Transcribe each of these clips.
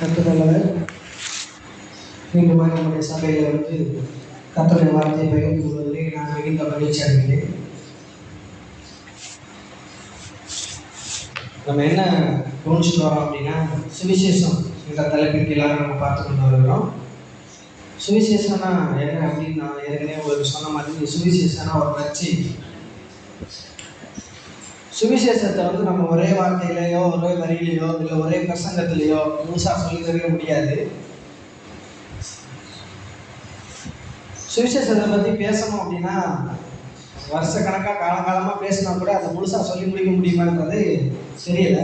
கர்த்தர் மீண்டுமாக நம்முடைய சபையில் கர்த்தருடைய வார்த்தையை பகிர்ந்து கொள்வதிலே நான் மிகுந்த மகிழ்ச்சி அடைகிறேன். நம்ம என்ன கவனிச்சுட்டு வரோம் அப்படின்னா, சுவிசேஷம் என்ற தலைப்பின் கீழாக நம்ம பார்த்து கொண்டு வருகிறோம். சுவிசேஷம்னா என்ன அப்படின்னு நான் ஏற்கனவே உங்களுக்கு சொன்ன மாதிரி, சுவிசேஷம்னா ஒரு நற்செய்தி. சுவிசேஷத்தை நம்ம ஒரே வார்த்தையிலையோ ஒரே வரியிலையோ இல்லை ஒரே பிரசங்கத்திலையோ முழுசாக சொல்லி தர முடியாது. சுவிசேஷத்தை பற்றி பேசணும் அப்படின்னா வருஷக்கணக்காக காலங்காலமாக பேசினா கூட அதை முழுசாக சொல்லி முடிக்க முடியுமான்றது தெரியல.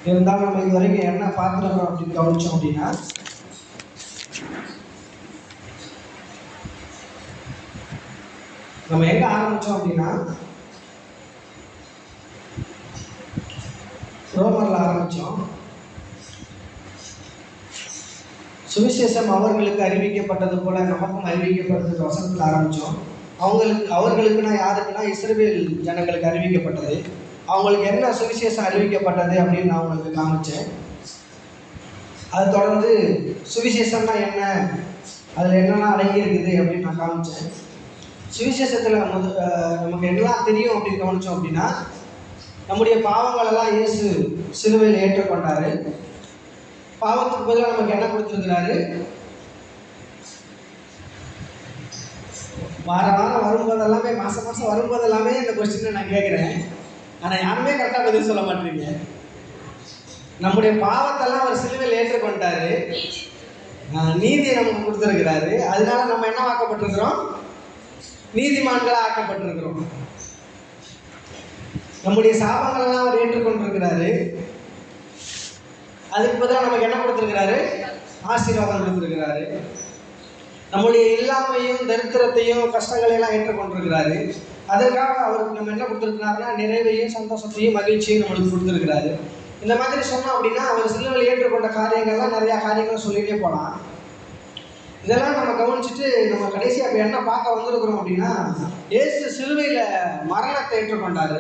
இருந்தாலும் நம்ம இது வரைக்கும் என்ன பார்த்துருக்கோம் அப்படின்னு கவனிச்சோம் அப்படின்னா, நம்ம எங்கே ஆரம்பித்தோம் அப்படின்னா ரோமரில் ஆரம்பித்தோம். சுவிசேஷம் அவர்களுக்கு அறிவிக்கப்பட்டது போல நமக்கும் அறிவிக்கப்பட்டது வசனத்தில் ஆரம்பித்தோம். அவர்களுக்குன்னா யாருக்குன்னா இஸ்ரவேல் ஜனங்களுக்கு அறிவிக்கப்பட்டது. அவங்களுக்கு என்ன சுவிசேஷம் அறிவிக்கப்பட்டது அப்படின்னு நான் உங்களுக்கு காமிச்சேன். அது தொடர்ந்து சுவிசேஷம்னா என்ன, அதில் என்னென்ன அடங்கி இருக்குது அப்படின்னு நான் காமிச்சேன். சுவிசேஷத்தில் நமக்கு எல்லாம் தெரியும் அப்படின்னு கவனித்தோம் அப்படின்னா, நம்முடைய பாவங்களெல்லாம் இயேசு சிலுவையில் ஏற்றுக்கொண்டாரு. பாவத்துக்கு பதிலாக நமக்கு என்ன கொடுத்துருக்கிறாரு? வாரம் வரும்போதெல்லாமே, மாதம் வரும்போதெல்லாமே இந்த கொஸ்டினை நான் கேட்குறேன். ஆனால் யாருமே கரெக்டாக பதில் சொல்ல மாட்டேறீங்க. நம்முடைய பாவத்தெல்லாம் அவர் சிலுவையில் ஏற்றுக்கொண்டாரு, நீதியை நமக்கு கொடுத்துருக்கிறாரு. அதனால நம்ம என்ன ஆக்கப்பட்டிருக்கிறோம்? நீதிமான்களாக ஆக்கப்பட்டிருக்கிறோம். நம்முடைய சாபங்களெல்லாம் அவர் ஏற்றுக்கொண்டிருக்கிறாரு. அதுக்கு பதிலாக நமக்கு என்ன கொடுத்துருக்கிறாரு? ஆசீர்வாதம் கொடுத்துருக்கிறாரு. நம்முடைய இல்லாமையும் தரித்திரத்தையும் கஷ்டங்களையெல்லாம் ஏற்றுக்கொண்டிருக்கிறாரு. அதற்காக அவருக்கு நம்ம என்ன கொடுத்துருக்கிறாருன்னா, நிறைவையும் சந்தோஷத்தையும் மகிழ்ச்சியும் நம்மளுக்கு கொடுத்துருக்கிறாரு. இந்த மாதிரி சொன்னோம் அப்படின்னா, அவர் சிலுவையில் ஏற்றுக்கொண்ட காரியங்கள்லாம் நிறையா காரியங்கள் சொல்லிகிட்டே போகலாம். இதெல்லாம் நம்ம கவனிச்சுட்டு நம்ம கடைசியாக இப்போ என்ன பார்க்க வந்திருக்கிறோம் அப்படின்னா, இயேசு சிலுவையில் மரணத்தை ஏற்றுக்கொண்டாரு.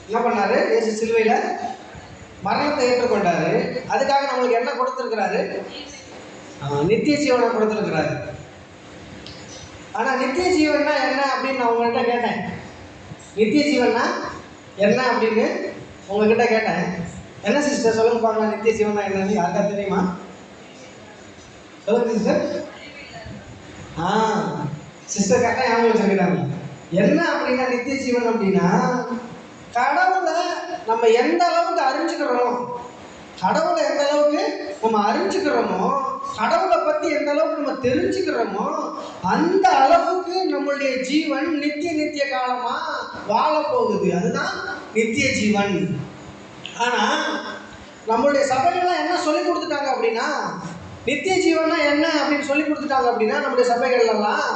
என்ன பண்ணாரு? இயேசு சிலுவையில் மரணத்தை ஏற்றுக்கொண்டாரு. அதுக்காக நம்மளுக்கு என்ன கொடுத்துருக்கிறாரு? நித்திய ஜீவனை கொடுத்துருக்கிறாரு. ஆனால் நித்திய ஜீவன்னா என்ன அப்படின்னு நான் உங்கள்கிட்ட கேட்டேன். நித்திய ஜீவன்னா என்ன அப்படின்னு உங்ககிட்ட கேட்டேன். என்ன சிஸ்டர் சொல்லுங்க பார்க்கலாம், நித்திய ஜீவனா என்னன்னு யாருக்கா தெரியுமா? சொல்லுங்க சிஸ்டர். சிஸ்டர் கரெக்டாக ஞாபகம் வச்சுருக்கிறாங்க. என்ன அப்படின்னா, நித்திய ஜீவன் அப்படின்னா கடவுளை நம்ம எந்த அளவுக்கு அறிஞ்சுக்கிறோம், கடவுளை எந்த அளவுக்கு நம்ம அறிஞ்சுக்கிறோமோ, கடவுளை பற்றி எந்த அளவுக்கு நம்ம தெரிஞ்சுக்கிறோமோ, அந்த அளவுக்கு நம்மளுடைய ஜீவன் நித்திய காலமாக வாழ போகுது. அதுதான் நித்திய ஜீவன். ஆனால் நம்மளுடைய சபைகள்லாம் என்ன சொல்லி கொடுத்துட்டாங்க அப்படின்னா, நித்திய ஜீவன்னா என்ன அப்படின்னு சொல்லி கொடுத்துட்டாங்க அப்படின்னா, நம்முடைய சபைகள்லாம்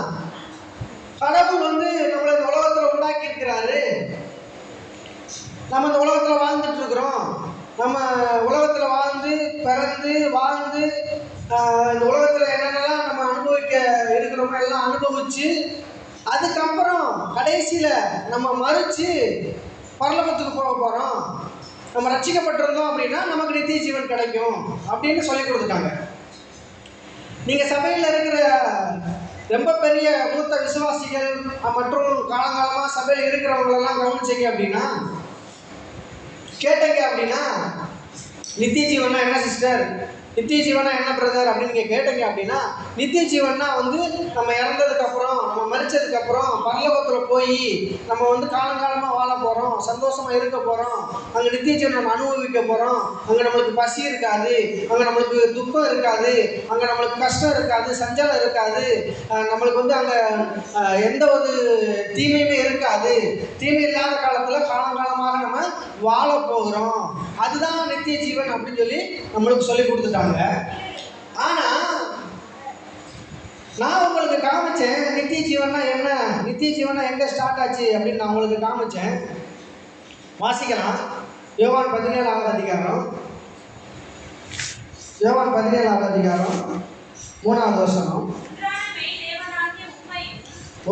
கடவுள் நம்மளை இந்த உலகத்தில் உண்டாக்கி இருக்கிறாரு, நம்ம இந்த உலகத்தில் வாழ்ந்துட்டு இருக்கிறோம், நம்ம உலகத்தில் பிறந்து வாழ்ந்து இந்த உலகத்தில் என்னென்னலாம் நம்ம அனுபவிக்க இருக்கிறோமோ எல்லாம் அனுபவிச்சு, அதுக்கப்புறம் கடைசியில் நம்ம மறித்து பரலோகத்துக்கு போக போகிறோம், நம்ம ரட்சிக்கப்பட்டிருந்தோம் அப்படின்னா நமக்கு நித்திய ஜீவன் கிடைக்கும் அப்படின்னு சொல்லி கொடுத்துட்டாங்க. நீங்கள் சபையில் இருக்கிற ரொம்ப பெரிய மூத்த விசுவாசிகள் மற்றும் காலங்காலமாக சபையில் இருக்கிறவங்களெல்லாம் கவனிச்சிங்க அப்படின்னா, கேட்டீங்க அப்படின்னா, நித்திய ஜீவனா என்ன சிஸ்டர், நித்திய ஜீவனா என்ன பிரதர் அப்படின்னு நீங்கள் கேட்டீங்க அப்படின்னா, நித்திய ஜீவன்னா நம்ம இறந்ததுக்கப்புறம், நம்ம மரிச்சதுக்கப்புறம் பரலோகத்தில் போய் நம்ம காலங்காலமாக வாழ போகிறோம், சந்தோஷமாக இருக்க போகிறோம், அங்கே நித்திய ஜீவன் நம்ம அனுபவிக்க போகிறோம், அங்கே நம்மளுக்கு பசி இருக்காது, அங்கே நம்மளுக்கு துக்கம் இருக்காது, அங்கே நம்மளுக்கு கஷ்டம் இருக்காது, சஞ்சலம் இருக்காது, நம்மளுக்கு அங்கே எந்த ஒரு தீமையுமே இருக்காது, தீமை இல்லாத காலத்தில் காலங்காலமாக நம்ம வாழ போகிறோம், அதுதான் நித்திய ஜீவன் அப்படின்னு சொல்லி நம்மளுக்கு சொல்லி கொடுத்துட்டாங்க. ஆனால் நான் உங்களுக்கு காமிச்சேன் நித்திய ஜீவன்னா என்ன, நித்திய ஜீவனா எங்கே ஸ்டார்ட் ஆச்சு அப்படின்னு நான் உங்களுக்கு காமிச்சேன். வாசிக்கலாம். யோவான் 17வது அதிகாரம், யோவான் 17வது அதிகாரம் 3வது வசனம்.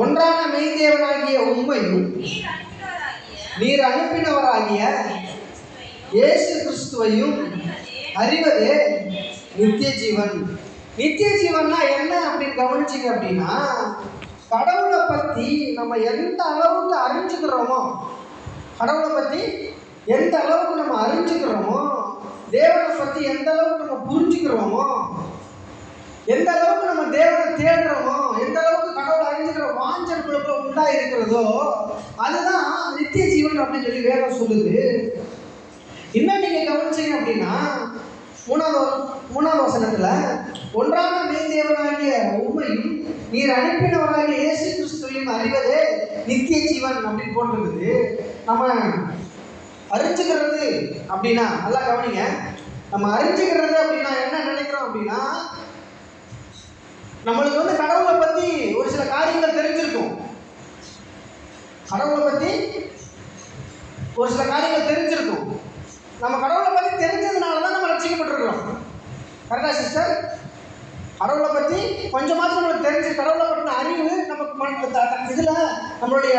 ஒன்றான மெய்தேவனாகிய உம்மையும் நீர் அனுப்பினவராகிய இயேசு கிறிஸ்துவையும் அறிவதே நித்திய ஜீவன். நித்திய ஜீவன்னா என்ன அப்படின்னு கவனிச்சிங்க அப்படின்னா, கடவுளை பற்றி நம்ம எந்த அளவுக்கு அறிஞ்சுக்கிறோமோ, கடவுளை பற்றி எந்த அளவுக்கு நம்ம அறிஞ்சுக்கிறோமோ, தேவனை பற்றி எந்த அளவுக்கு நம்ம புரிஞ்சுக்கிறோமோ, எந்த அளவுக்கு நம்ம தேவனை தேடுறோமோ, எந்த அளவுக்கு கடவுளை அறிஞ்சுக்கிற வாஞ்சல்களுக்குள்ள உண்டா இருக்கிறதோ, அதுதான் நித்திய ஜீவன் அப்படின்னு சொல்லி வேதம் சொல்லுது. இன்னும் நீங்க கவனிச்சீங்க அப்படின்னா, மூணாவது வசனத்துல, ஒன்றான மெய்தேவனாகிய உண்மையும் நீர் அனுப்பினவராகிய இயேசு கிறிஸ்துவையும் அறிவதே நித்திய ஜீவன் அப்படின்னு போட்டிருக்குது. நம்ம அறிஞ்சுக்கிறது அப்படின்னா, நல்லா கவனிங்க, நம்ம அறிஞ்சுக்கிறது அப்படின்னா என்ன நினைக்கிறோம் அப்படின்னா, நம்மளுக்கு வந்து கடவுளை பத்தி ஒரு சில காரியங்கள் தெரிஞ்சிருக்கும். கடவுளை பத்தி ஒரு சில காரியங்கள் தெரிஞ்சிருக்கும். நம்ம கடவுளை பத்தி தெரிஞ்சதுனால தான் நம்ம ரட்சிக்கப்பட்டிருக்கிறோம். கரெக்டா சிஸ்டர்? கடவுளை பத்தி கொஞ்சமாச்சும் நம்மளுக்கு தெரிஞ்சு, கடவுளை பற்றின அறிவு நமக்கு இதுல நம்மளுடைய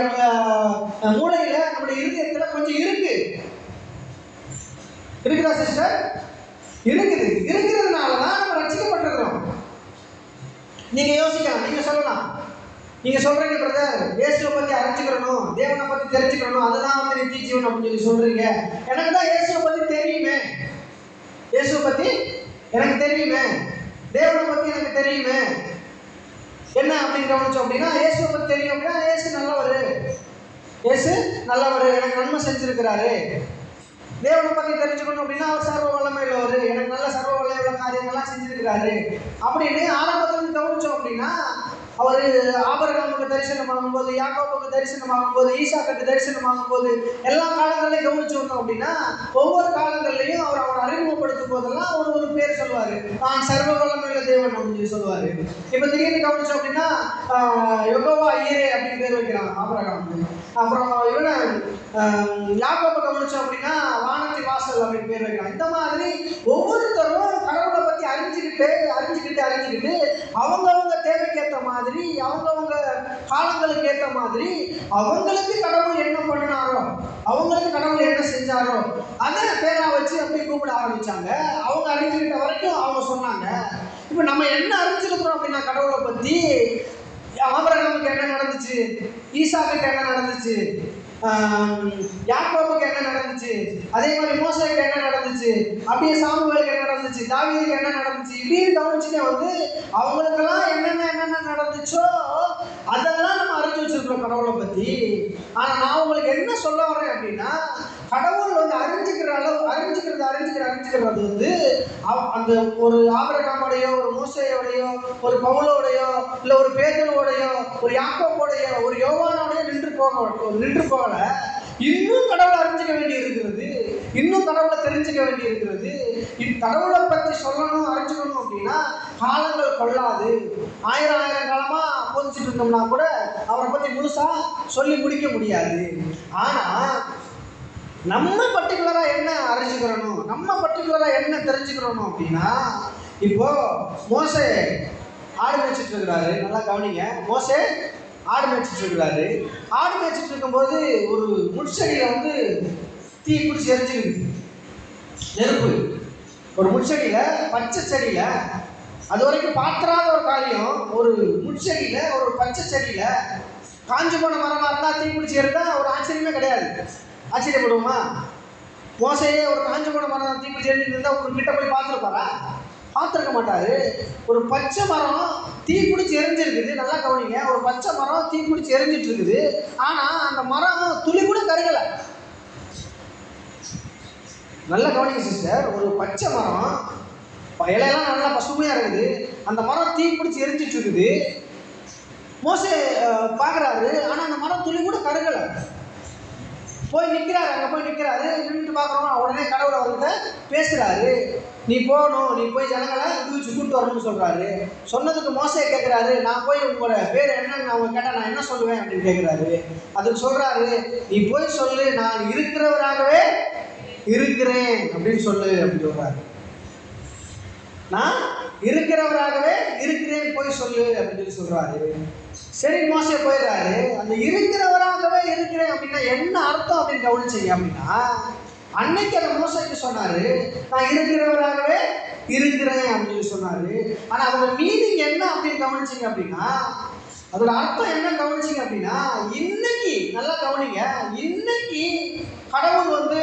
மூளையில, நம்மளுடைய இருதயத்துல கொஞ்சம் இருக்குதா சிஸ்டர்? இருக்கிறதுனால தான் நம்ம ரட்சிக்கப்பட்டிருக்கிறோம். நீங்க யோசிக்கலாம், நீங்க சொல்லலாம், நீங்க சொல்றீங்க பிரதர், இயேசுவை பத்தி அறிஞ்சுக்கிறணும், தேவனை பத்தி தெரிஞ்சுக்கணும், அதுதான் வந்து நித்திய ஜீவன் அப்படின்னு சொல்லி சொல்றீங்க. எனக்கு தான் இயேசுவை பத்தி தெரியுமே, இயேசுவை பத்தி எனக்கு தெரியுமே, தேவனை பத்தி எனக்கு தெரியுமே, என்ன அப்படின்னு கவனிச்சோம் அப்படின்னா, இயேசுவை பத்தி தெரியும் அப்படின்னா, இயேசு நல்லவர், எனக்கு நன்மை செஞ்சிருக்கிறாரு. தேவனை பத்தி தெரிஞ்சுக்கணும் அப்படின்னா, அவர் சர்வ வல்லமையுள்ளவர், எனக்கு நல்ல சர்வ வல்லமையுள்ள காரியங்கள்லாம் செஞ்சிருக்கிறாரு அப்படின்னு ஆரம்பத்தில் கவனிச்சோம் அப்படின்னா, அவர் ஆபிரகாமுக்கு தரிசனம் ஆகும்போது, யாக்கோபுக்கு தரிசனம் ஆகும்போது, ஈசாக்குக்கு தரிசனம் ஆகும்போது, எல்லா காலங்கள்லையும் கவனிச்சு வந்தோம் அப்படின்னா, ஒவ்வொரு காலங்கள்லையும் அவர் அறிமுகப்படுத்தும் போதெல்லாம் ஒரு பேர் சொல்லுவார், நான் சர்வ வல்லமையுள்ள தேவன் அப்படின்னு சொல்லி சொல்லுவார். இப்போ திடீர்னு கவனிச்சோம் அப்படின்னா, யெகோவா ஈரே அப்படின்னு பேர் வைக்கிறாங்க ஆபிரகாமுக்கு. அப்புறம் இவனை யாக்கோபை கவனிச்சோம் அப்படின்னா, வானத்தின் வாசல் அப்படின்னு பேர் வைக்கிறாங்க. இந்த மாதிரி ஒவ்வொருத்தரும் கடவுளை பற்றி அறிஞ்சுக்கிட்டு அவங்கவுங்க தேவைக்கேற்ற மாதிரி, அவங்கவுங்க காலங்களுக்கு ஏற்ற மாதிரி, அவங்களுக்கு கடவுள் என்ன பண்ணினாரோ, அவங்களுக்கு கடவுள் என்ன செஞ்சாரோ அதை பேரா வச்சு அப்படி கூப்பிட ஆரம்பிச்சாங்க. அவங்க அறிஞ்சுக்கிட்ட வரைக்கும் அவங்க சொன்னாங்க. இப்போ நம்ம என்ன அறிஞ்சிருக்கிறோம் அப்படின்னா, கடவுளை பற்றி ஆபிரகாமுக்கு என்ன நடந்துச்சு, ஈசாக்குக்கு என்ன நடந்துச்சு, யாக்கோபுக்கு என்ன நடந்துச்சு, அதே மாதிரி மோசேக்கு என்ன நடந்துச்சு, அப்படியே சாமுவேலுக்கு என்ன நடந்துச்சு, தாவீதுக்கு என்ன நடந்துச்சு, இப்படின்னு கவனிச்சுட்டே வந்து அவங்களுக்கெல்லாம் என்னென்ன நடந்துச்சோ அதெல்லாம் நம்ம அறிஞ்சு வச்சிருக்கிறோம் கடவுளை பத்தி. ஆனா நான் உங்களுக்கு என்ன சொல்ல வரேன் அப்படின்னா, கடவுள் வந்து அறிஞ்சுக்கிறது வந்து அந்த ஒரு ஆபிரகாமுடையோ, ஒரு மோசேயோடையோ, ஒரு பவுலோடையோ, இல்ல ஒரு பேதுருவோடையோ, ஒரு யாக்கோபோடையோ, ஒரு யோவானோடையோ நின்று போகல. இன்னும் கடவுளை அறிஞ்சிக்க வேண்டி இருக்கிறது, இன்னும் கடவுளை தெரிஞ்சுக்க வேண்டி இருக்கிறது. கடவுளை பற்றி சொல்லணும், அறிஞ்சுக்கணும் அப்படின்னா காலங்கள் கொள்ளாது. ஆயிரம் காலமா போதிச்சுட்டு இருந்தோம்னா கூட அவரை பற்றி முழுசா சொல்லி முடிக்க முடியாது. ஆனா நம்ம பர்டிகுலரா என்ன அறிஞ்சுக்கிறணும், நம்ம பர்டிகுலரா என்ன தெரிஞ்சுக்கிறணும் அப்படின்னா, இப்போ மோசே ஆடு மேய்ச்சிட்டு இருக்கிறாரு. நல்லா கவனிங்க, மோசே ஆடு மேய்ச்சிட்டு இருக்கிறாரு. ஆடு மேய்ச்சிட்டு இருக்கும்போது ஒரு முட்செடியில வந்து தீ பிடிச்சி எரிஞ்சுக்குது, நெருப்பு. ஒரு முட்செடியில, பச்சை செடியில, அது வரைக்கும் பார்த்துறாத ஒரு காரியம், ஒரு முட்செடியில, ஒரு பச்சை செடியில காஞ்சு போன மரமா இருந்தா தீ பிடிச்சி எரிந்தா ஒரு ஆச்சரியமே கிடையாது. ஆச்சரியப்படுவோமா? மோசையே ஒரு காஞ்சு போன மரம் தீ பிடிச்சி எரிஞ்சிருந்தா ஒரு கிட்ட போய் பார்த்துருப்பாரா? பார்த்துருக்க மாட்டாரு. ஒரு பச்சை மரம் தீ பிடிச்சி எரிஞ்சிருக்குது. நல்லா கவனிங்க, ஒரு பச்சை மரம் தீ பிடிச்சி எரிஞ்சிட்டு இருக்குது. ஆனா அந்த மரம் துளி கூட கருகலை. நல்லா கவனிங்க சிஸ்டர், ஒரு பச்சை மரம், இலையெல்லாம் நல்லா பசுமையா இருக்குது, அந்த மரம் தீ பிடிச்சி எரிஞ்சிட்டு இருக்குது. மோசே பார்க்குறாரு, ஆனா அந்த மரம் துளி கூட கருகலை. போய் நிற்கிறாரு, அங்கே போய் நிற்கிறாரு. நின்றுட்டு பார்க்குறோம், உடனே கடவுளை அவர்கிட்ட பேசுகிறாரு. நீ போகணும், நீ போய் ஜனங்களை விடுவிச்சு கூப்பிட்டு வரணும்னு சொல்கிறாரு. சொன்னதுக்கு மோசே கேட்குறாரு, நான் போய் உங்களோட பேர் என்னன்னு அவங்க கேட்டால் நான் என்ன சொல்லுவேன் அப்படின்னு கேட்குறாரு. அதுக்கு சொல்கிறாரு, நீ போய் சொல்லு, நான் இருக்கிறவராகவே இருக்கிறேன் அப்படின்னு சொல்லு அப்படின்னு சொல்கிறாரு. நான் இருக்கிறவராகவே இருக்கிறேன் போய் சொல்லு அப்படின்னு சொல்லி சொல்கிறாரு. சரி, மோசே போயிடுறாரு. அந்த இருக்கிறவராகவே இருக்கிறேன் அப்படின்னா என்ன அர்த்தம் அப்படின்னு கவனிச்சீங்க அப்படின்னா, அன்னைக்கு அந்த மோசைக்கு சொன்னாரு, நான் இருக்கிறவராகவே இருக்கிறேன் அப்படின்னு சொன்னாரு. ஆனா அதோட மீனிங் என்ன அப்படின்னு கவனிச்சிங்க அப்படின்னா, அதோட அர்த்தம் என்ன கவனிச்சிங்க அப்படின்னா, இன்னைக்கு நல்லா கவனிங்க, இன்னைக்கு கடவுள் வந்து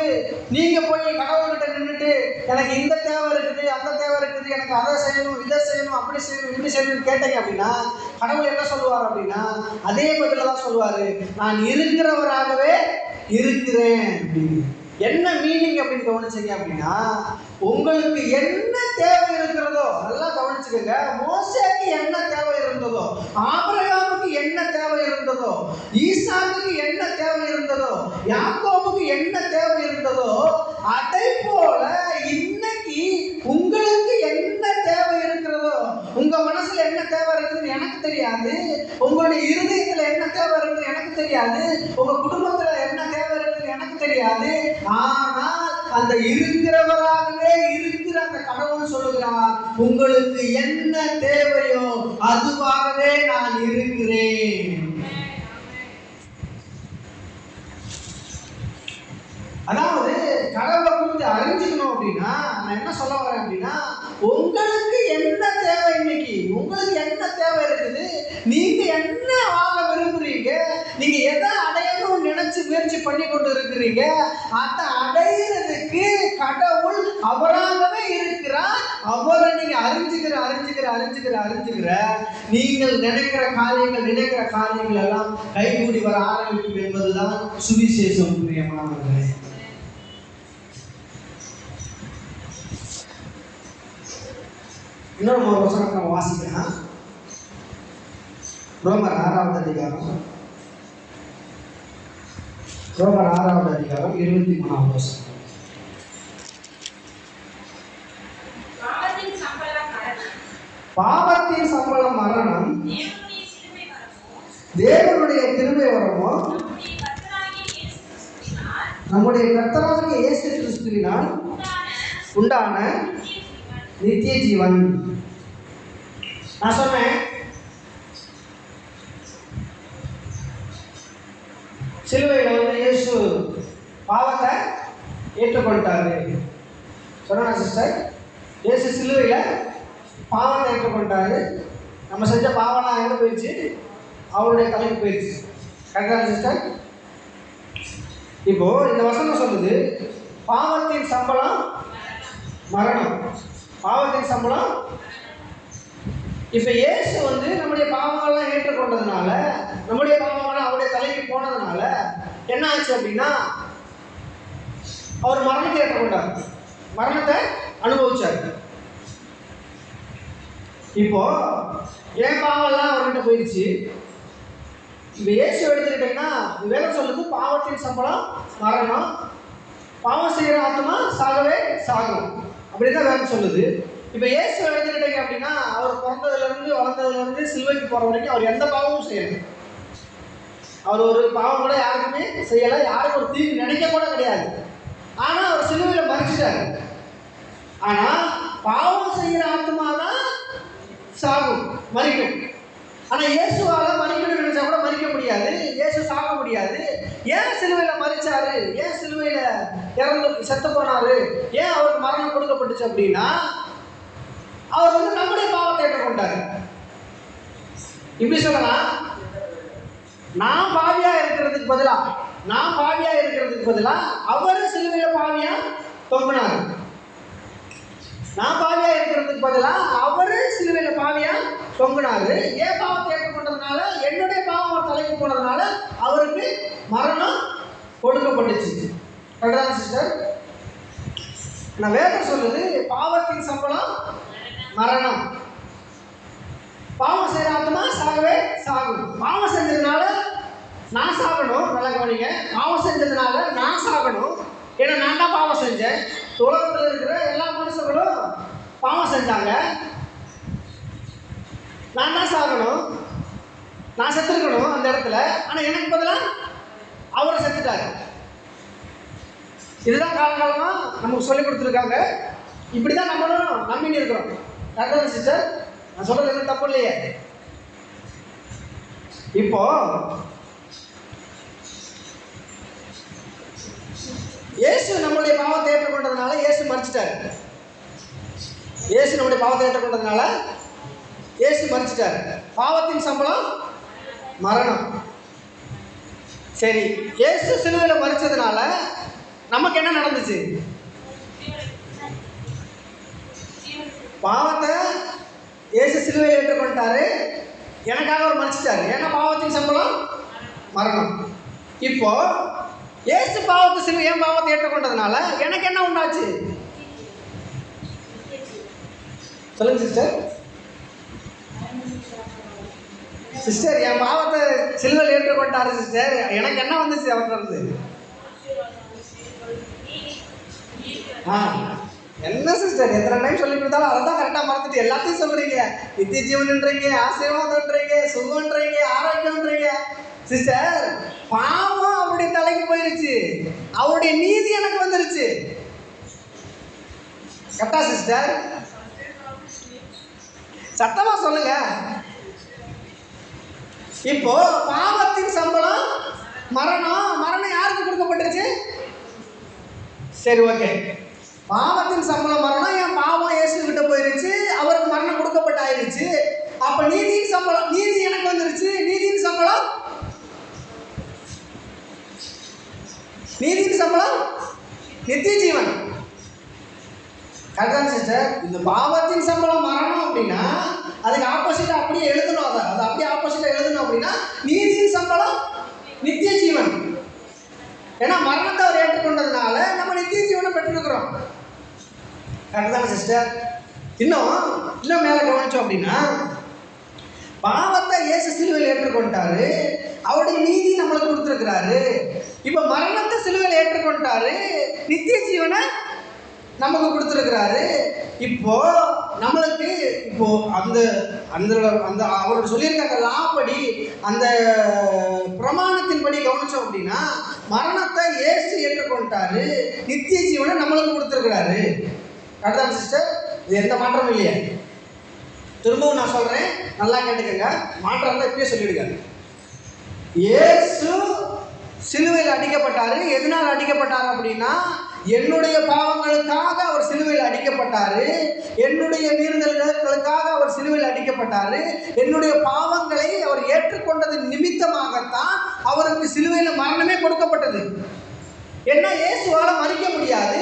நீங்க போய் கடவுள்கிட்ட நின்றுட்டு எனக்கு இந்த தேவை இருக்குது, அந்த தேவை இருக்குது, எனக்கு அதை செய்யணும், இதை செய்யணும், அப்படி செய்யணும், இப்படி செய்யணும்னு கேட்டீங்க அப்படின்னா கடவுள் என்ன சொல்லுவார் அப்படின்னா, அதே பதில தான் சொல்லுவாரு, நான் இருக்கிறவராகவே இருக்கிறேன் அப்படின்னு. என்ன மீனிங் அப்படின்னு கவனிச்சிங்க அப்படின்னா, உங்களுக்கு என்ன தேவை இருக்கிறதோ நல்லா கவனிச்சுக்கோங்க. மோசேக்கு என்ன தேவை இருந்ததோ, ஆபிரகாமுக்கு என்ன தேவை இருந்ததோ, ஈசாக்குக்கு என்ன தேவை இருந்ததோ, யாக்கோபுக்கு என்ன தேவை இருந்ததோ, அதை போல இன்னைக்கு உங்களுக்கு என்ன தேவை இருக்கிறதோ, உங்க மனசுல என்ன தேவை இருக்குதுன்னு எனக்கு தெரியாது, உங்களுடைய இருதயத்துல என்ன தேவை இருக்குதுன்னு எனக்கு தெரியாது, உங்க குடும்பத்துல என்ன தேவை இருக்குதுன்னு எனக்கு தெரியாது. ஆனால் அந்த இருக்கிறவராகவே இருக்கிற அந்த கடவுள் சொல்லுகிறார், உங்களுக்கு என்ன தேவையோ அதுவாகவே நான் இருக்கிறேன். அதாவது கடவுளை குறித்து அறிஞ்சுக்கணும் அப்படின்னா நான் என்ன சொல்ல வரேன் அப்படின்னா, உங்களுக்கு என்ன தேவை, இன்னைக்கு உங்களுக்கு என்ன தேவை இருக்குது, நீங்க என்ன ஆக விரும்புறீங்க, நீங்க எதை அடையணும்னு நினைச்சு முயற்சி பண்ணி கொண்டு இருக்கிறீங்க, அதை அடையிறதுக்கு கடவுள் அவராகவே இருக்கிறார். அவரை நீங்க அறிஞ்சுக்கிற நீங்கள் நினைக்கிற காரியங்கள் எல்லாம் கைகூடி வர ஆரம்பிக்கும் என்பதுதான் சுவிசேஷம். பிரியமானவர்களே, இன்னொரு ஒரு வசனத்தை நம்ம வாசிக்கலாம். ரோமர் 6வது அதிகாரம் 23வது வசனம். பாவத்தின் சம்பளம் மரணம், தேவனுடைய கிருபை வரமோ நம்முடைய கர்த்தராகிய இயேசு கிறிஸ்துவினால் உண்டான நித்திய ஜீவன். நான் சொன்னேன், சிலுவையில் வந்து இயேசு பாவத்தை ஏற்றுக்கொண்டாரு. சொன்னா சிஸ்டர், இயேசு சிலுவையில் பாவத்தை ஏற்றுக்கொண்டாரு. நம்ம செஞ்ச பாவம்லாம் எங்கே போயிடுச்சு? அவருடைய தலைக்கு போயிடுச்சு. கரெக்டான சிஸ்டர்? இப்போ இந்த வசனம் சொல்லுது, பாவத்தின் சம்பளம் மரணம், பாவத்தின் சம்பளம். இப்ப இயேசு வந்து நம்முடைய பாவங்கள்லாம் ஏற்றுக்கொண்டதுனால, நம்முடைய பாவங்கள்லாம் அவருடைய தலைக்கு போனதுனால என்ன ஆச்சு அப்படின்னா, அவர் மரணத்தை ஏற்றுக்கொண்டார், மரணத்தை அனுபவிச்சார். இப்போ என் பாவம்லாம் அவர்கிட்ட போயிடுச்சு. இப்போ இயேசு எடுத்துக்கிட்டீங்கன்னா வேலை சொல்லுது, பாவத்தின் சம்பளம் மரணம், பாவம் செய்கிற ஆத்மா சாகவே சாகும், அப்படிதான் வேலை சொல்லுது. இப்போ இயேசு எடுத்துக்கிட்டீங்க அப்படின்னா, அவர் பிறந்ததுலேருந்து வளர்ந்ததுலேருந்து சிலுவைக்கு போகிற வரைக்கும் அவர் எந்த பாவமும் செய்யலை. அவர் ஒரு பாவம் கூட யாருக்குமே செய்யலை, யாருக்கும் ஒரு தீங்கு நினைக்க கூட கிடையாது. ஆனால் அவர் சிலுவையில் மறிச்சிட்டார். ஆனால் பாவம் செய்கிற ஆத்மா தான் சாகும், மறிக்கும். ஆனால் இயேசுவால் மறிக்கணும்னு நினைச்சா கூட மறிக்க முடியாது, இயேசு சாக முடியாது. ஏன் சிலுவையில் மறிச்சாரு, ஏன் சிலுவையில் இறந்து செத்து போனாரு, ஏன் அவருக்கு மரணம் கொடுக்கப்பட்டுச்சு அப்படின்னா, அவர் வந்து நம்முடைய பாவத்தை ஏற்றுக்கொண்டாரு. இப்படி சொல்லலாம், நான் பாவியா இருக்கிறதுக்கு பதிலா அவரு சிலுவையில பாவியா தொங்கினாரு. நான் பாவியா இருக்கிறதுக்கு பதிலா அவரு சிலுவையில பாவியா தொங்கினாரு. ஏன் பாவத்தை ஏற்றுக்கொண்டதுனால, என்னுடைய பாவம் அவர் தலைக்கு போனதுனால அவருக்கு மரணம் கொடுக்கப்பட்டுச்சு. கரெக்டான சிஸ்டர்? நான் வேதம் சொல்லுது, பாவத்தின் சம்பளம் மரணம், பாவம் செய்கிற ஆத்மா சாகவே சாகும். பாவம் செஞ்சதுனால நான் சாகணும். நல்லா கவனிங்க, பாவம் செஞ்சதுனால நான் சாகணும். ஏன்னா நான் தான் பாவம் செஞ்சேன். உலகத்தில் இருக்கிற எல்லா மனுஷங்களும் பாவம் செஞ்சாங்க, நான் தான் சாகணும், நான் செத்துருக்கணும் அந்த இடத்துல. ஆனால் எனக்கு பதிலாக அவரை செத்துட்டாரு. இதுதான் காலகாலமாக நமக்கு சொல்லி கொடுத்துருக்காங்க. இப்படி தான் நம்மளும் நம்பின்னு இருக்கிறோம். கரெக்டான சிஸ்டர்? நான் சொல்றது எதுவும் தப்பு இல்லையே. இப்போ இயேசு நம்மளுடைய பாவத்தை ஏற்றுக்கொண்டதுனால இயேசு மரிச்சிட்டாரு. இயேசு நம்முடைய பாவத்தை ஏற்றுக்கொண்டதுனால இயேசு மரிச்சிட்டாரு. பாவத்தின் சம்பளம் மரணம். சரி, இயேசு சிலுவையில் மரிச்சதுனால நமக்கு என்ன நடந்துச்சு? பாவத்தை இயேசு சிலுவையில் ஏற்றுக்கொண்டாரு, எனக்காக அவர் மரிச்சிட்டாரு. ஏன்னா பாவத்தின் சம்பளம் மரணம். இப்போ இயேசு பாவத்தை சிலுவை என் பாவத்தை ஏற்றுக்கொண்டதுனால எனக்கு என்ன உண்டாச்சு? சொல்லுங்க சிஸ்டர். சிஸ்டர், என் பாவத்தை சிலுவையில் ஏற்றுக்கொண்டாரு சிஸ்டர், எனக்கு என்ன வந்துச்சு அவர்கிட்ட இருந்து? என்ன சிஸ்டர், எத்தனை டைம் சொல்லிட்டு இருந்தாலும் அதை தான் கரெக்டாக மறந்துட்டு எல்லாத்தையும் சொல்றீங்க. நித்திய ஜீவன்ன்றீங்க, ஆசீர்வாதம்ன்றீங்க, சுகம்ன்றீங்க, ஆரோக்கியம்ன்றீங்க. சிஸ்டர், பாவம் அவருடைய தலைக்கு போயிருச்சு, அவருடைய நீதி எனக்கு வந்துருச்சு. கரெக்டா சிஸ்டர்? சத்தமா சொல்லுங்க. இப்போ பாவத்தின் சம்பளம் மரணம். மரணம் யாருக்கு கொடுக்கப்பட்டுருச்சு? சரி, ஓகே. பாவத்தின் சம்பளம் மரணம். என் பாவம் இயேசு கிட்ட போயிருச்சு, அவருக்கு மரணம் கொடுக்கப்பட்டாயிருச்சு. அப்ப நீதியின் சம்பளம், நீதி எனக்கு வந்துருச்சு. நீதியின் சம்பளம், நீதியின் சம்பளம் நித்திய ஜீவன். கரெக்டான சிஸ்டர்? இந்த பாவத்தின் சம்பளம் மரணம் அப்படின்னா அதுக்கு ஆப்போசிட்டா அப்படியே எழுதணும். அதை அப்படியே ஆப்போசிட்டா எழுதணும் அப்படின்னா நீதியின் சம்பளம் நித்திய ஜீவன். ஏன்னா மரணத்தை அவர் ஏற்றுக்கொண்டதுனால நம்ம நித்திய ஜீவனை பெற்றிருக்கிறோம். கரெக்டான சிஸ்டர்? இன்னும் மேல கவனிச்சோம் அப்படின்னா பாவத்தை இயேசு சிலுவையில் ஏற்றுக்கொண்டாரு, அவருடைய நீதி நம்மளுக்கு கொடுத்துருக்கிறாரு. இப்போ மரணத்தை சிலுவையில் ஏற்றுக்கொண்டாரு, நித்திய ஜீவனை நமக்கு கொடுத்துருக்கிறாரு. இப்போ நம்மளுக்கு இப்போ அந்த அந்த அந்த அவரோட சொல்லியிருக்காங்க லாபடி, அந்த பிரமாணத்தின்படி கவனிச்சோம் அப்படின்னா மரணத்தை இயேசு ஏற்றுக்கொண்டாரு, நித்திய ஜீவனை நம்மளுக்கு கொடுத்துருக்கிறாரு. கரெக்டான சிஸ்டர்? இது எந்த மாற்றமும் இல்லையா? திரும்பவும் நான் சொல்றேன், நல்லா கேட்டுக்கங்க. மாற்றம் தான் இப்பயே சொல்லிடுங்க. இயேசு சிலுவையில் அடிக்கப்பட்டாரு. எதனால் அடிக்கப்பட்டாரு அப்படின்னா என்னுடைய பாவங்களுக்காக அவர் சிலுவையில் அடிக்கப்பட்டாரு, என்னுடைய மீறுதல்களுக்காக அவர் சிலுவையில் அடிக்கப்பட்டாரு. என்னுடைய பாவங்களை அவர் ஏற்றுக்கொண்டதன் நிமித்தமாகத்தான் அவருக்கு சிலுவையில் மரணமே கொடுக்கப்பட்டது. ஏன்னா இயேசுவால் மறிக்க முடியாது,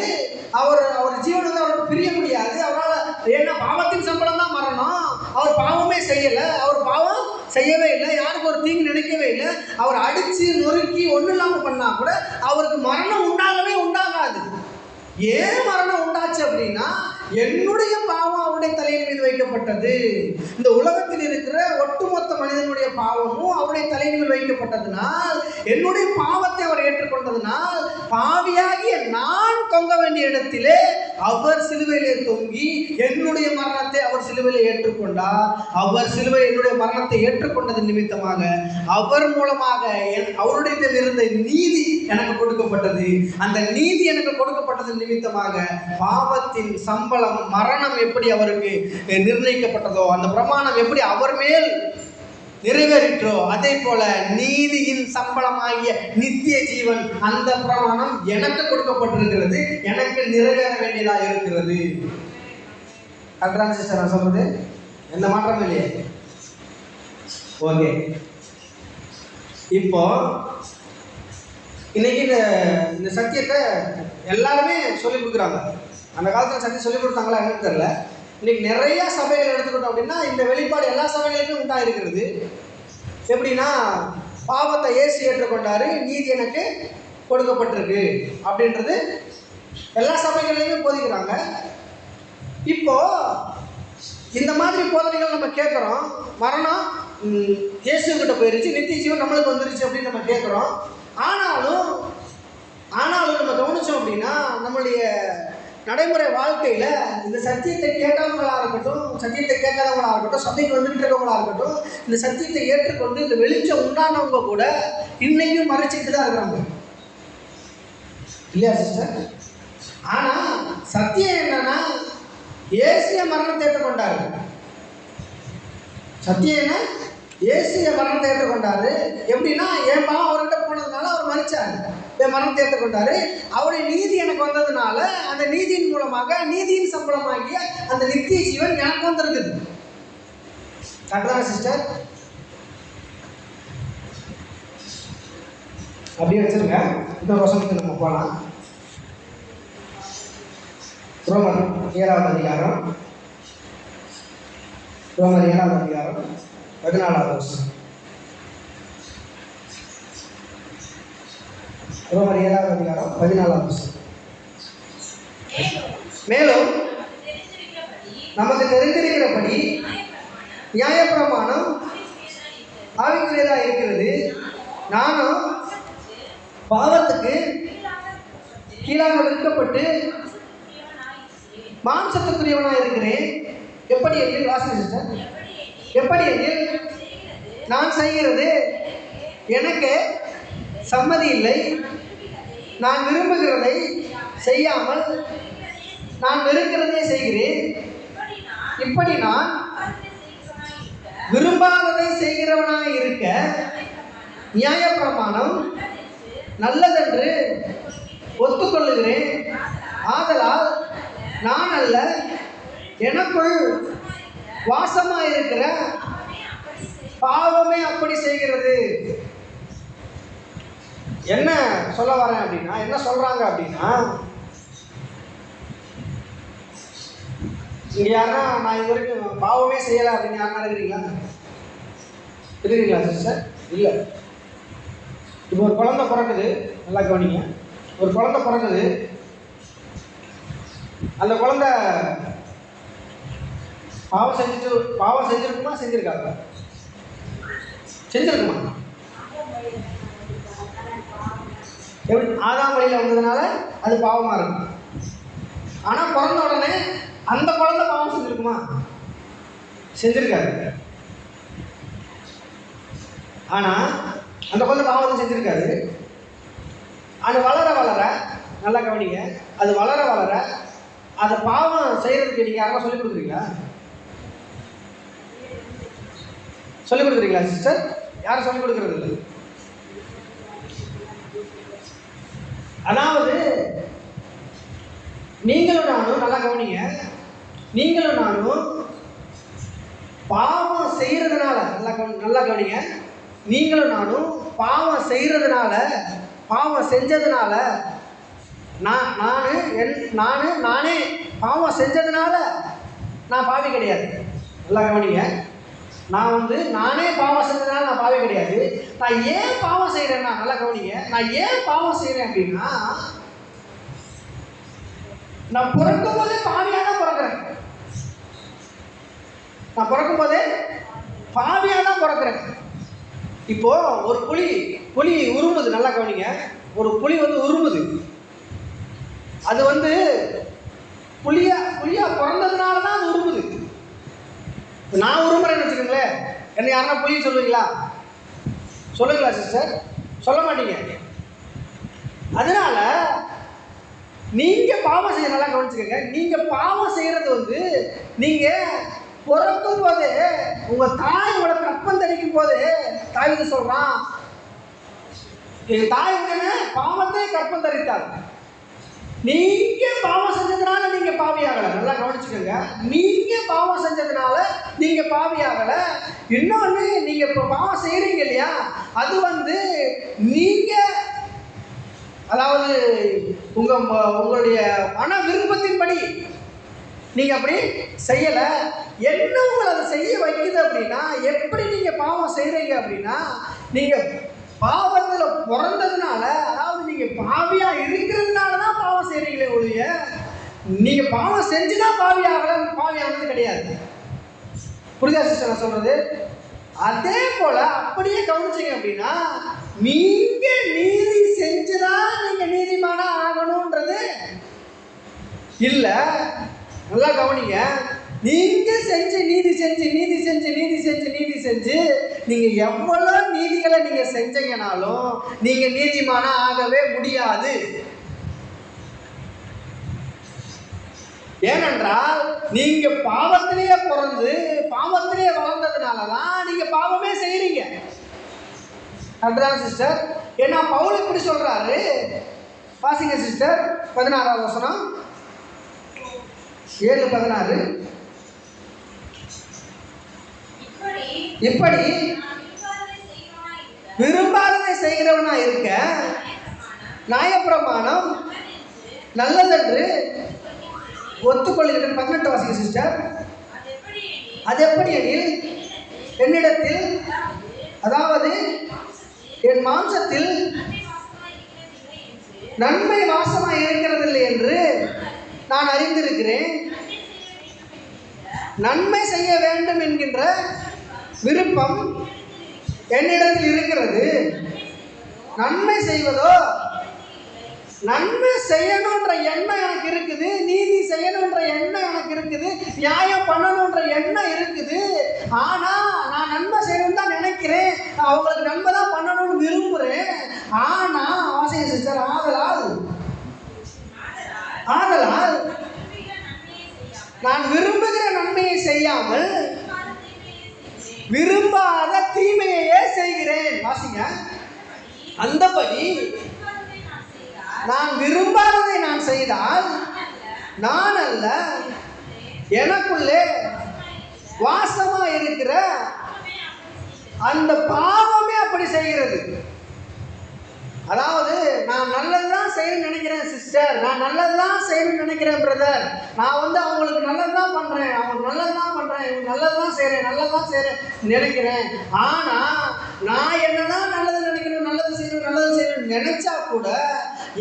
அவர் ஜீவன் வந்து அவருக்கு பிரிய முடியாது அவரால். ஏன்னா பாவத்தின் சம்பளம் தான் மரணம். அவர் பாவமே செய்யலை, அவர் பாவம் செய்யவே இல்லை, யாருக்கு ஒரு தீங்கு நினைக்கவே இல்லை. அவர் அடித்து நொறுக்கி ஒன்றும் இல்லாமல் பண்ணால் கூட அவருக்கு மரணம் உண்டாகவே உண்டாகாது. ஏன் மரணம் உண்டாச்சு அப்படின்னா என்னுடைய பாவம் அவருடைய தலையின் மீது வைக்கப்பட்டது. இந்த உலகத்தில் இருக்கிற ஒட்டுமொத்த மனிதனுடைய பாவமும் அவருடைய தலையின் மீது வைக்கப்பட்டதுனால், என்னுடைய பாவத்தை அவர் ஏற்றுக்கொண்டதுனால், பாவியாகிய நான் தொங்க வேண்டிய இடத்திலே அவர் சிலுவையிலே தொங்கி என்னுடைய மரணத்தை அவர் சிலுவையிலே ஏற்றுக்கொண்டார். அவர் சிலுவை என்னுடைய மரணத்தை ஏற்றுக்கொண்டது நிமித்தமாக அவர் மூலமாக அவருடைய இருந்த நீதி எனக்கு கொடுக்கப்பட்டது. அந்த நீதி எனக்கு கொடுக்கப்பட்டது நிமித்தமாக பாவத்தின் சம்பளம் மரணம் எப்படி அவருக்கு நிர்ணயிக்கப்பட்டதோ, அந்த பிரமாணம் எப்படி அவர் மேல் நிறைவேறிற்றோ, அதே போல நீதியின் சம்பளமாகிய நித்திய ஜீவன் அந்த பிரமாணம் எனக்கு கொடுக்கப்பட்டிருக்கிறது, எனக்கு நிறைவேற வேண்டியதாக இருக்கிறது. கரெக்டான சிஸ்டர் நான் சொல்றது? எந்த மாற்றம் இல்லையே? ஓகே. இப்போ இன்னைக்கு இந்த சத்தியத்தை எல்லாருமே சொல்லிக் கொடுக்குறாங்க. அந்த காலத்தில் சத்தியம் சொல்லிக் கொடுத்தாங்களா என்னன்னு தெரியல. இன்னைக்கு நிறைய சபைகள் எடுத்துக்கிட்டோம் அப்படின்னா இந்த வெளிப்பாடு எல்லா சபைகளுக்கும் உண்டாயிருக்கிறது. எப்படின்னா பாவத்தை இயேசு ஏற்றுக்கொண்டாரு, நீதி எனக்கு கொடுக்கப்பட்டிருக்கு அப்படின்றது எல்லா சபைகள்லையுமே போதிக்கிறாங்க. இப்போ இந்த மாதிரி போதனைகள் நம்ம கேட்குறோம். மரணம் இயேசுகிட்ட போயிருச்சு, நித்திய ஜீவன் நம்மளுக்கு வந்துருச்சு அப்படின்னு நம்ம கேட்குறோம். ஆனாலும் நம்ம கவனிச்சோம் அப்படின்னா நம்மளுடைய நடைமுறை வாழ்க்கையில் இந்த சத்தியத்தை கேட்காதவங்களாக இருக்கட்டும், சத்தியத்தை கேட்காதவங்களாக இருக்கட்டும், சபைக்கு வந்துட்டு இருக்கவங்களாக இருக்கட்டும், இந்த சத்தியத்தை ஏற்றுக்கொண்டு இந்த வெளிச்சம் உண்டானவங்க கூட இன்னைக்கும் மறைச்சிட்டு தான் இருக்கிறாங்க இல்லையா சிஸ்டர்? ஆனால் சத்தியம் என்னன்னா இயேசுவின் மரணத்தை ஏற்றுக்கொண்டாரு. சத்தியம் என்ன? இயேசுவின் மரணத்தை ஏற்றுக்கொண்டாரு. எப்படின்னா என் பாவம் அவர்கிட்ட போனதுனால அவர் மறிச்சார், என் மரணத்தை ஏற்றுக்கொண்டாரு. அவருடைய நீதி எனக்கு வந்ததுனால அந்த நீதியின் மூலமாக நீதியின் சம்பளமாகிய அந்த நித்திய ஜீவன் எனக்கு வந்திருக்குது. கரெக்டான சிஸ்டர்? அப்படியே வச்சிருங்க. இன்னொரு வசனத்துக்கு நம்ம போகலாம். ரோமர் 7வது அதிகாரம், ரோமர் 7வது அதிகாரம் 14வது வசனம். ரோமர் 7வது அதிகாரம் 14வது வசனம். மேலும் நமக்கு தெரிந்திருக்கிறபடி நியாயப்பிரமாணம் ஆவிக்குரியதாக இருக்கிறது. நானும் பாவத்துக்கு கீழாக விற்கப்பட்டு மாம்சத்துக்குரியவனாக இருக்கிறேன். எப்படி எனில், வாசிங்க, எப்படி எனில் நான் செய்கிறது எனக்கு சம்மதி இல்லை. நான் விரும்புகிறதை செய்யாமல் நான் வெறுக்கிறதை செய்கிறேன். இப்படி நான் விரும்பாததை செய்கிறவனாக இருக்க நியாயப்பிரமாணம் நல்லதென்று ஒத்துக்கொள்ளுகிறேன். ஆதலால் நான் அல்ல, எனக்குள் வாசமாயிருக்கிற பாவமே அப்படி செய்கிறது. என்ன சொல்ல வரேன் அப்படின்னா, என்ன சொல்றாங்க அப்படின்னா, இங்க யாருன்னா நான் இது வரைக்கும் பாவமே செய்யலை அப்படின்னு யாருன்னா இருக்கிறீங்களா சிஸ்டர்? இல்லை. இப்போ ஒரு குழந்தை பிறக்குது, நல்லா கவனிங்க. ஒரு குழந்தை பிறக்குது, அந்த குழந்தை பாவம் செஞ்சிருக்குமா? செஞ்சிருக்காங்க? செஞ்சிருக்குமா? எப்படி? ஆதாம் வழியில் வந்ததுனால அது பாவமாக இருக்கும். ஆனால் பிறந்த உடனே அந்த குழந்தை பாவம் செஞ்சிருக்குமா? செஞ்சிருக்காரு. ஆனால் அந்த குழந்தை பாவத்தை செஞ்சிருக்காரு. அது வளர வளர, நல்லா கவனிங்க, அது வளர வளர அது பாவம் செய்யறதுக்கு நீங்க யாரும் சொல்லிக் கொடுக்குறீங்களா? சொல்லிக் கொடுக்குறீங்களா சிஸ்டர்? யாரும் சொல்லிக் கொடுக்கறது இல்லை. அதாவது நீங்களும் நானும், நல்லா கவனிங்க, நீங்களும் நானும் பாவம் செய்யறதுனால, நல்லா கவனிங்க, நீங்களும் நானும் பாவம் செய்யறதுனால, பாவம் செஞ்சதுனால, நானே பாவம் செஞ்சதுனால நான் பாவி கிடையாது. நல்லா கவனிங்க, நானே பாவம் செஞ்சதுனால நான் பாவி கிடையாது. நான் ஏன் பாவம் செய்யறேன்னா, நல்லா கவனிங்க, நான் ஏன் பாவம் செய்யறேன் அப்படின்னா, நான் பிறக்கும் போதே பாவியாக தான் பிறக்கிறேன். நான் பிறக்கும் போதே பாவியாக தான் பிறக்கிறேன். இப்போ ஒரு புலி உருமுது, நல்லா கவனிங்க, ஒரு புலி உருமுது. அது புலியா பிறந்ததுனால தான் அது உருமுது. நான் உருமுறேன்னு வச்சுக்கோங்களேன், என்ன யாருன்னா புலி சொல்லுவீங்களா? சொல்லுங்களா சிஸ்டர்? சொல்ல மாட்டீங்க. அதனால நீங்க பாவம் செய்ய, நல்லா கவனிச்சுக்கோங்க, நீங்க பாவம் செய்யறது நீங்க பிறக்கும் போதே, உங்க தாய் உங்களை கற்பம் தரிக்கும் போதே தாய்க்கு சொல்றான், எங்க தாய் பாவத்தை கற்பம் தரித்தாள். நீங்க பாவம் செஞ்சதுனால நீங்க பாவியாகல. நல்லா கவனிச்சுக்கோங்க, நீங்க பாவம் செஞ்சதுனால நீங்க பாவியாகல. இன்னொன்னு, நீங்க இப்ப பாவம் செய்யறீங்க இல்லையா, அது நீங்க, அதாவது உங்களுடைய மன விருப்பத்தின்படி நீங்க அப்படி செய்யல. என்ன உங்களை அதை செய்ய வைக்குது அப்படின்னா, எப்படி நீங்க பாவம் செய்யறீங்க அப்படின்னா, நீங்க பாவத்துல பிறந்ததுனால, அதாவது நீங்க பாவியா இருக்கிறதுனால தான் பாவம் செய்யறீங்களே ஒழிய, நீங்க பாவம் செஞ்சுதான் பாவியானது கிடையாது. புரியுதா சிஸ்டர் நான் சொல்றது? அதே போல அப்படியே கவனிச்சீங்க அப்படின்னா, நீங்க நீதி செஞ்சுதான் நீங்க நீதிமானா ஆகணும்ன்றது இல்ல. நல்லா கவனிங்க, நீங்க நீதி செஞ்சு நீங்க எவ்வளவு நீதிகளை நீங்க செஞ்சீங்கனாலும் நீங்க நீதிமானா ஆகவே முடியாது. ஏனென்றால் நீங்க பாவத்திலேயே பிறந்து பாவத்திலேயே வளர்ந்ததுனாலதான் நீங்க பாவமே செய்யறீங்க. அதான் சிஸ்டர், ஏன்னா பவுல் இப்படி சொல்றாரு, வாசிங்க சிஸ்டர் 16ஆம் வசனம், 7:16. இப்படி விரும்பாததை செய்கிறவனா இருக்க நியாயப்பிரமாணம் நல்லதென்று ஒத்துக்கொள்கிறேன். 18 வாசிங்க சிஸ்டர். அது எப்படி எனில் என்னிடத்தில், அதாவது என் மாம்சத்தில் நன்மை வாசமாய் இருக்கிறதில்லை என்று நான் அறிந்திருக்கிறேன். நன்மை செய்ய வேண்டும் என்கின்ற விருப்பம் என்னிடத்தில் இருக்கிறது. நன்மை செய்வதோ, நன்மை செய்யணுன்ற எண்ணம் எனக்கு இருக்குது, நீதி செய்யணுன்ற எண்ணம் எனக்கு இருக்குது, நியாயம் பண்ணணுன்ற எண்ணம் இருக்குது. ஆனால் நான் நன்மை செய்யணும்னு தான் நினைக்கிறேன், அவங்களுக்கு நன்மை தான் பண்ணணும்னு விரும்புகிறேன். ஆனால் வாசிங்க சிஸ்டர், ஆதலால் நான் விரும்புகிற நன்மையை செய்யாமல் விரும்பாத தீமையே செய்கிறேன். வாசிங்க. அந்தபடி நான் விரும்பாததை நான் செய்தால் நான் அல்ல, எனக்குள்ளே வாசமா இருக்கிற அந்த பாவமே அப்படி செய்கிறது. அதாவது நான் நல்லதுதான் செய்யணும்னு நினைக்கிறேன் சிஸ்டர், நான் நல்லதுதான் செய்யணும்னு நினைக்கிறேன் பிரதர், நான் அவங்களுக்கு நல்லதுதான் பண்றேன், அவங்களுக்கு நல்லதுதான் பண்றேன், இவங்க நல்லதுதான் செய்யறேன் நினைக்கிறேன். ஆனா நான் என்னதான் நல்லது நினைக்கணும், நல்லது செய்யணும் நினைச்சா கூட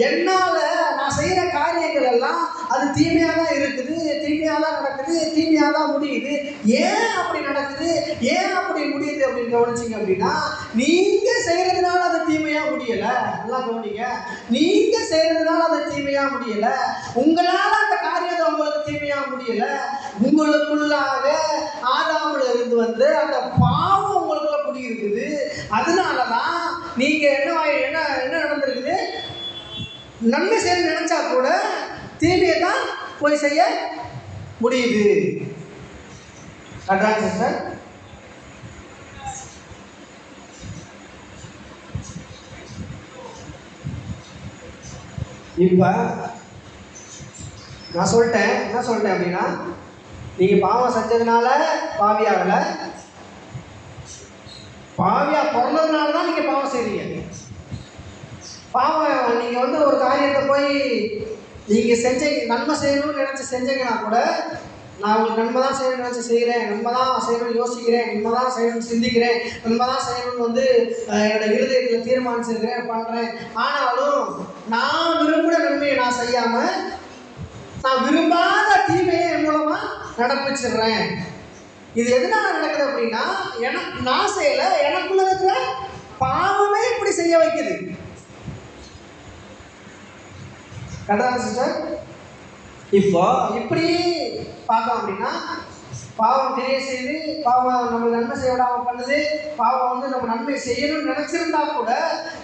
என்னால நான் செய்யற காரியங்கள் எல்லாம் அது தீமையா தான் இருக்குது, தீமையா தான் நடக்குது, தீமையா தான் முடியுது. ஏன் அப்படி நடக்குது, ஏன் அப்படி முடியுது அப்படின்னு கவனிச்சிங்க அப்படின்னா, நீங்க செய்யறதுனால அது தீமையா முடியல. நல்லா கவனிங்க. நீங்க செய்யறதுனால அது தீமையா முடியல, உங்களால அந்த காரியத்தை உங்களுக்கு தீமையா முடியல. உங்களுக்குள்ளாக ஆதாமுல இருந்து வந்து அந்த பாவம் உங்களுக்குள்ள குடியிருக்குது. அதனாலதான் நீங்க என்ன நடந்திருக்குது, நன்மை செய்ய நினைச்சா கூட தீமையை தான் போய் செய்ய முடியுது. அதான் சிஸ்டர். இப்ப நான் சொல்லிட்டேன், என்ன சொல்லிட்டேன் அப்படின்னா, நீங்க பாவம் செஞ்சதுனால பாவியாகல, பாவியா பிறந்ததுனால தான் நீங்க பாவம் செய்றீங்க. பாவம் நீங்க ஒரு காரியத்தை போய் நீங்க செஞ்சீங்க, நன்மை செய்யணும்னு நினைச்சு செஞ்சீங்கன்னா கூட, நான் உங்களுக்கு நன்மை தான் செய்யணும்னு நினைச்சு செய்கிறேன், நன்மை தான் செய்யணும்னு யோசிக்கிறேன், நன்மை தான் செய்யணும்னு சிந்திக்கிறேன், நன்மை தான் செய்யணும்னு என்னோட இருதயத்தில் தீர்மானிச்சிருக்கிறேன், பண்றேன். ஆனாலும் நான் விரும்பின நன்மையை நான் செய்யாம நான் விரும்பாத தீமையை என் மூலமா நடப்பிச்சிடுறேன். இது எதனால நடக்குது அப்படின்னா, நான் செய்யல, எனக்குள்ள இருக்கிற பாவமே இப்படி செய்ய வைக்குது. கரெக்டா சிஸ்டர்? இப்போ இப்படி பார்க்கலாம் அப்படின்னா, பாவம் கிரியை செய்து பாவம் நம்மளை நன்மை செய்ய விடாம பண்ணுது. பாவம் நம்ம நன்மை செய்யணும்னு நினைச்சிருந்தா கூட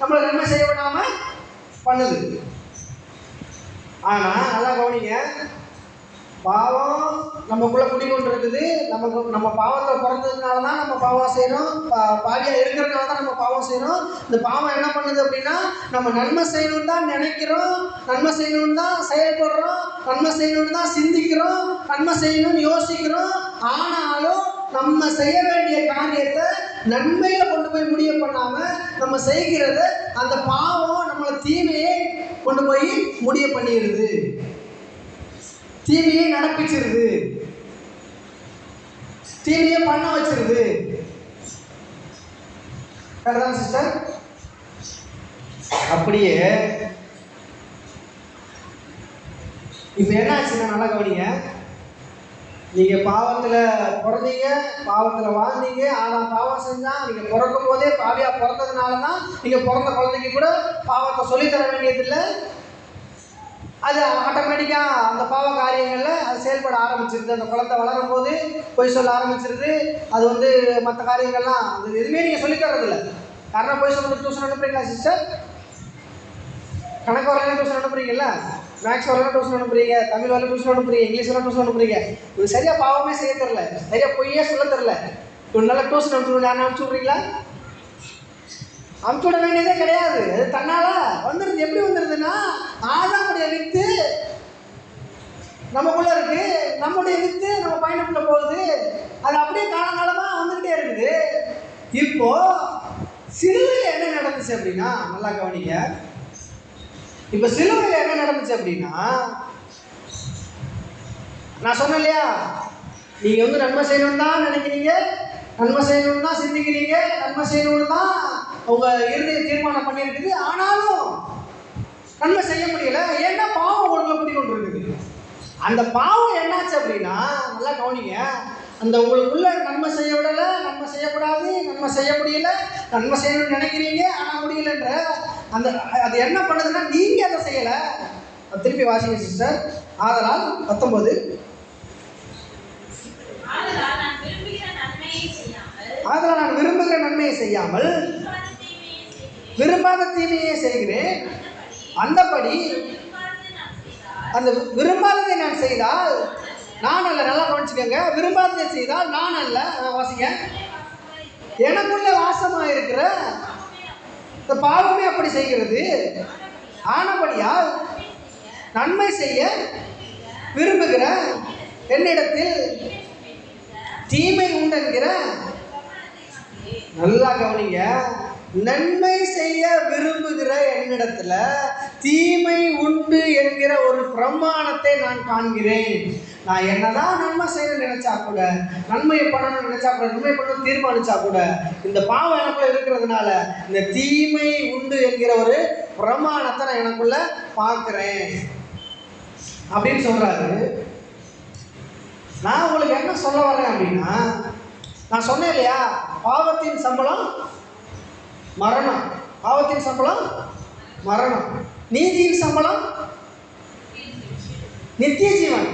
நம்மளை நன்மை செய்ய விடாம பண்ணுது. ஆனா நல்லா கவனிங்க, பாவம் நமக்குள்ள குடிக்கொண்டு இருக்குது. நம்ம பாவத்தை பிறந்ததுனால தான் நம்ம பாவம் செய்யணும், பாவியா இருக்கிறதுனால தான் நம்ம பாவம் செய்யணும். இந்த பாவம் என்ன பண்ணுது அப்படின்னா, நம்ம நன்மை செய்யணும்னு தான் நினைக்கிறோம், நன்மை செய்யணும்னு தான் செயல்படுறோம், நன்மை செய்யணும்னு தான் சிந்திக்கிறோம், நன்மை செய்யணும்னு யோசிக்கிறோம். ஆனாலும் நம்ம செய்ய வேண்டிய காரியத்தை நன்மையில கொண்டு போய் முடிய பண்ணாம நம்ம செய்கிறத அந்த பாவம் நம்மளை தீமையை கொண்டு போய் முடிய பண்ணிடுது, தீமையை நடப்பிச்சிருது, தீமையை பண்ண வச்சிருது. கரெக்டான சிஸ்டர்? அப்படியே இப்ப என்ன ஆச்சுன்னா, நல்லா கவனிங்க. நீங்க பாவத்துல பிறந்தீங்க, பாவத்துல வாழ்ந்தீங்க, ஆனா பாவம் செஞ்சா நீங்க பிறக்கும் போதே பாவியா பிறந்ததுனாலதான் நீங்க பிறந்த குழந்தைக்கு கூட பாவத்தை சொல்லித்தர வேண்டியதில்லை. அது ஆட்டோமேட்டிக்கா அந்த பாவ காரியங்கள்ல அது செயல்பட ஆரம்பிச்சிருது. அந்த குழந்தை வளரும் போது பொய் சொல்ல ஆரம்பிச்சிருது. அது மற்ற காரியங்கள்லாம் அது எதுவுமே நீங்க சொல்லி தர்றதில்லை. காரணம் பொய் சொல்றது டியூஷன் அனுப்புறீங்களா சிஸ்டர்? கணக்கு வரலாம் டியூஷன் அனுப்புறீங்கல்ல, மேக்ஸ் வரலாம் டியூஷன் அனுப்புறீங்க, தமிழ் வரலாம் டியூஷன் அனுப்புறீங்க, இங்கிலீஷ் வரலாம் டியூஷன் அனுப்புறீங்க. இது சரியா பாவமே செய்ய தரல, சரியா பொய்யே சொல்ல தரல. ஒரு நல்ல டியூஷன் அனுப்பிச்சு அனுப்பிச்சு விட்றீங்களா? அமுச்சு விட வேண்டியதே கிடையாது. அது தன்னால வந்துடுது. எப்படி வந்துடுதுன்னா, ஆதாமுடைய வித்து நமக்குள்ள இருக்கு, நம்முடைய வித்து நம்ம பயணக்குள்ள போகுது. அது அப்படியே காலகாலமா வந்துகிட்டே இருக்குது. இப்போ சிலுவையில் என்ன நடந்துச்சு அப்படின்னா, நல்லா கவனிங்க. இப்ப சிலுவையில் என்ன நடந்துச்சு அப்படின்னா, நான் சொன்னேன் இல்லையா, நீங்க வந்து நன்மை செய்யணும்னு தான் நினைக்கிறீங்க, நன்மை செய்யணும்னு தான் சிந்திக்கிறீங்க, நன்மை செய்யணும்னு தான் உங்க இறுதியை தீர்மானம் பண்ணியிருக்குது. ஆனாலும் நன்மை செய்ய முடியல. ஏன்னா பாவம் உங்களுக்குள்ள குடிக்கொண்டு இருக்குது. அந்த பாவம் என்னாச்சு அப்படின்னா, நல்லா கவனிங்க, அந்த உங்களுக்குள்ள நன்மை செய்ய விடல, நன்மை செய்யக்கூடாது, நன்மை செய்ய முடியல, நன்மை செய்யணும்னு நினைக்கிறீங்க ஆனால் முடியலன்ற அந்த அது என்ன பண்ணுதுன்னா, நீங்க அதை செய்யல. திருப்பி வாசிங்க சிஸ்டர். ஆதலால் 19, ஆதலால் நான் விரும்புகிற நன்மையை செய்யாமல் விரும்பாத தீமையை செய்கிறேன். அந்தபடி அந்த விரும்பாததை நான் செய்தால் நான் அல்ல. நல்லா கவனிச்சுக்கோங்க. விரும்பாததை செய்தால் நான் அல்ல. வாசிங்க. எனக்குள்ள வாசமாக இருக்கிற இந்த பாவமே அப்படி செய்கிறது. ஆனபடியால் நன்மை செய்ய விரும்புகிற என்னிடத்தில் தீமை உண்டென்கிற, நல்லா கவனிங்க, நன்மை செய்ய விரும்புகிற என்னிடத்துல தீமை உண்டு என்கிற ஒரு பிரமாணத்தை நான் காண்கிறேன். நான் என்னதான் நன்மை செய்யணும்னு நினைச்சா கூட, நன்மையை பண்ணணும்னு நினைச்சா கூட, நன்மை பண்ணணும்னு தீர்மானிச்சா கூட, இந்த பாவம் எனக்குள்ள இருக்கிறதுனால இந்த தீமை உண்டு என்கிற ஒரு பிரமாணத்தை நான் எனக்குள்ள பார்க்கிறேன் அப்படின்னு சொல்றாரு. நான் உங்களுக்கு என்ன சொல்ல வரேன் அப்படின்னா, நான் சொன்னேன் இல்லையா, பாவத்தின் சம்பளம் மரணம். பாவத்தின் சம்பளம் மரணம். நீதியின் சம்பளம் நித்திய ஜீவன்.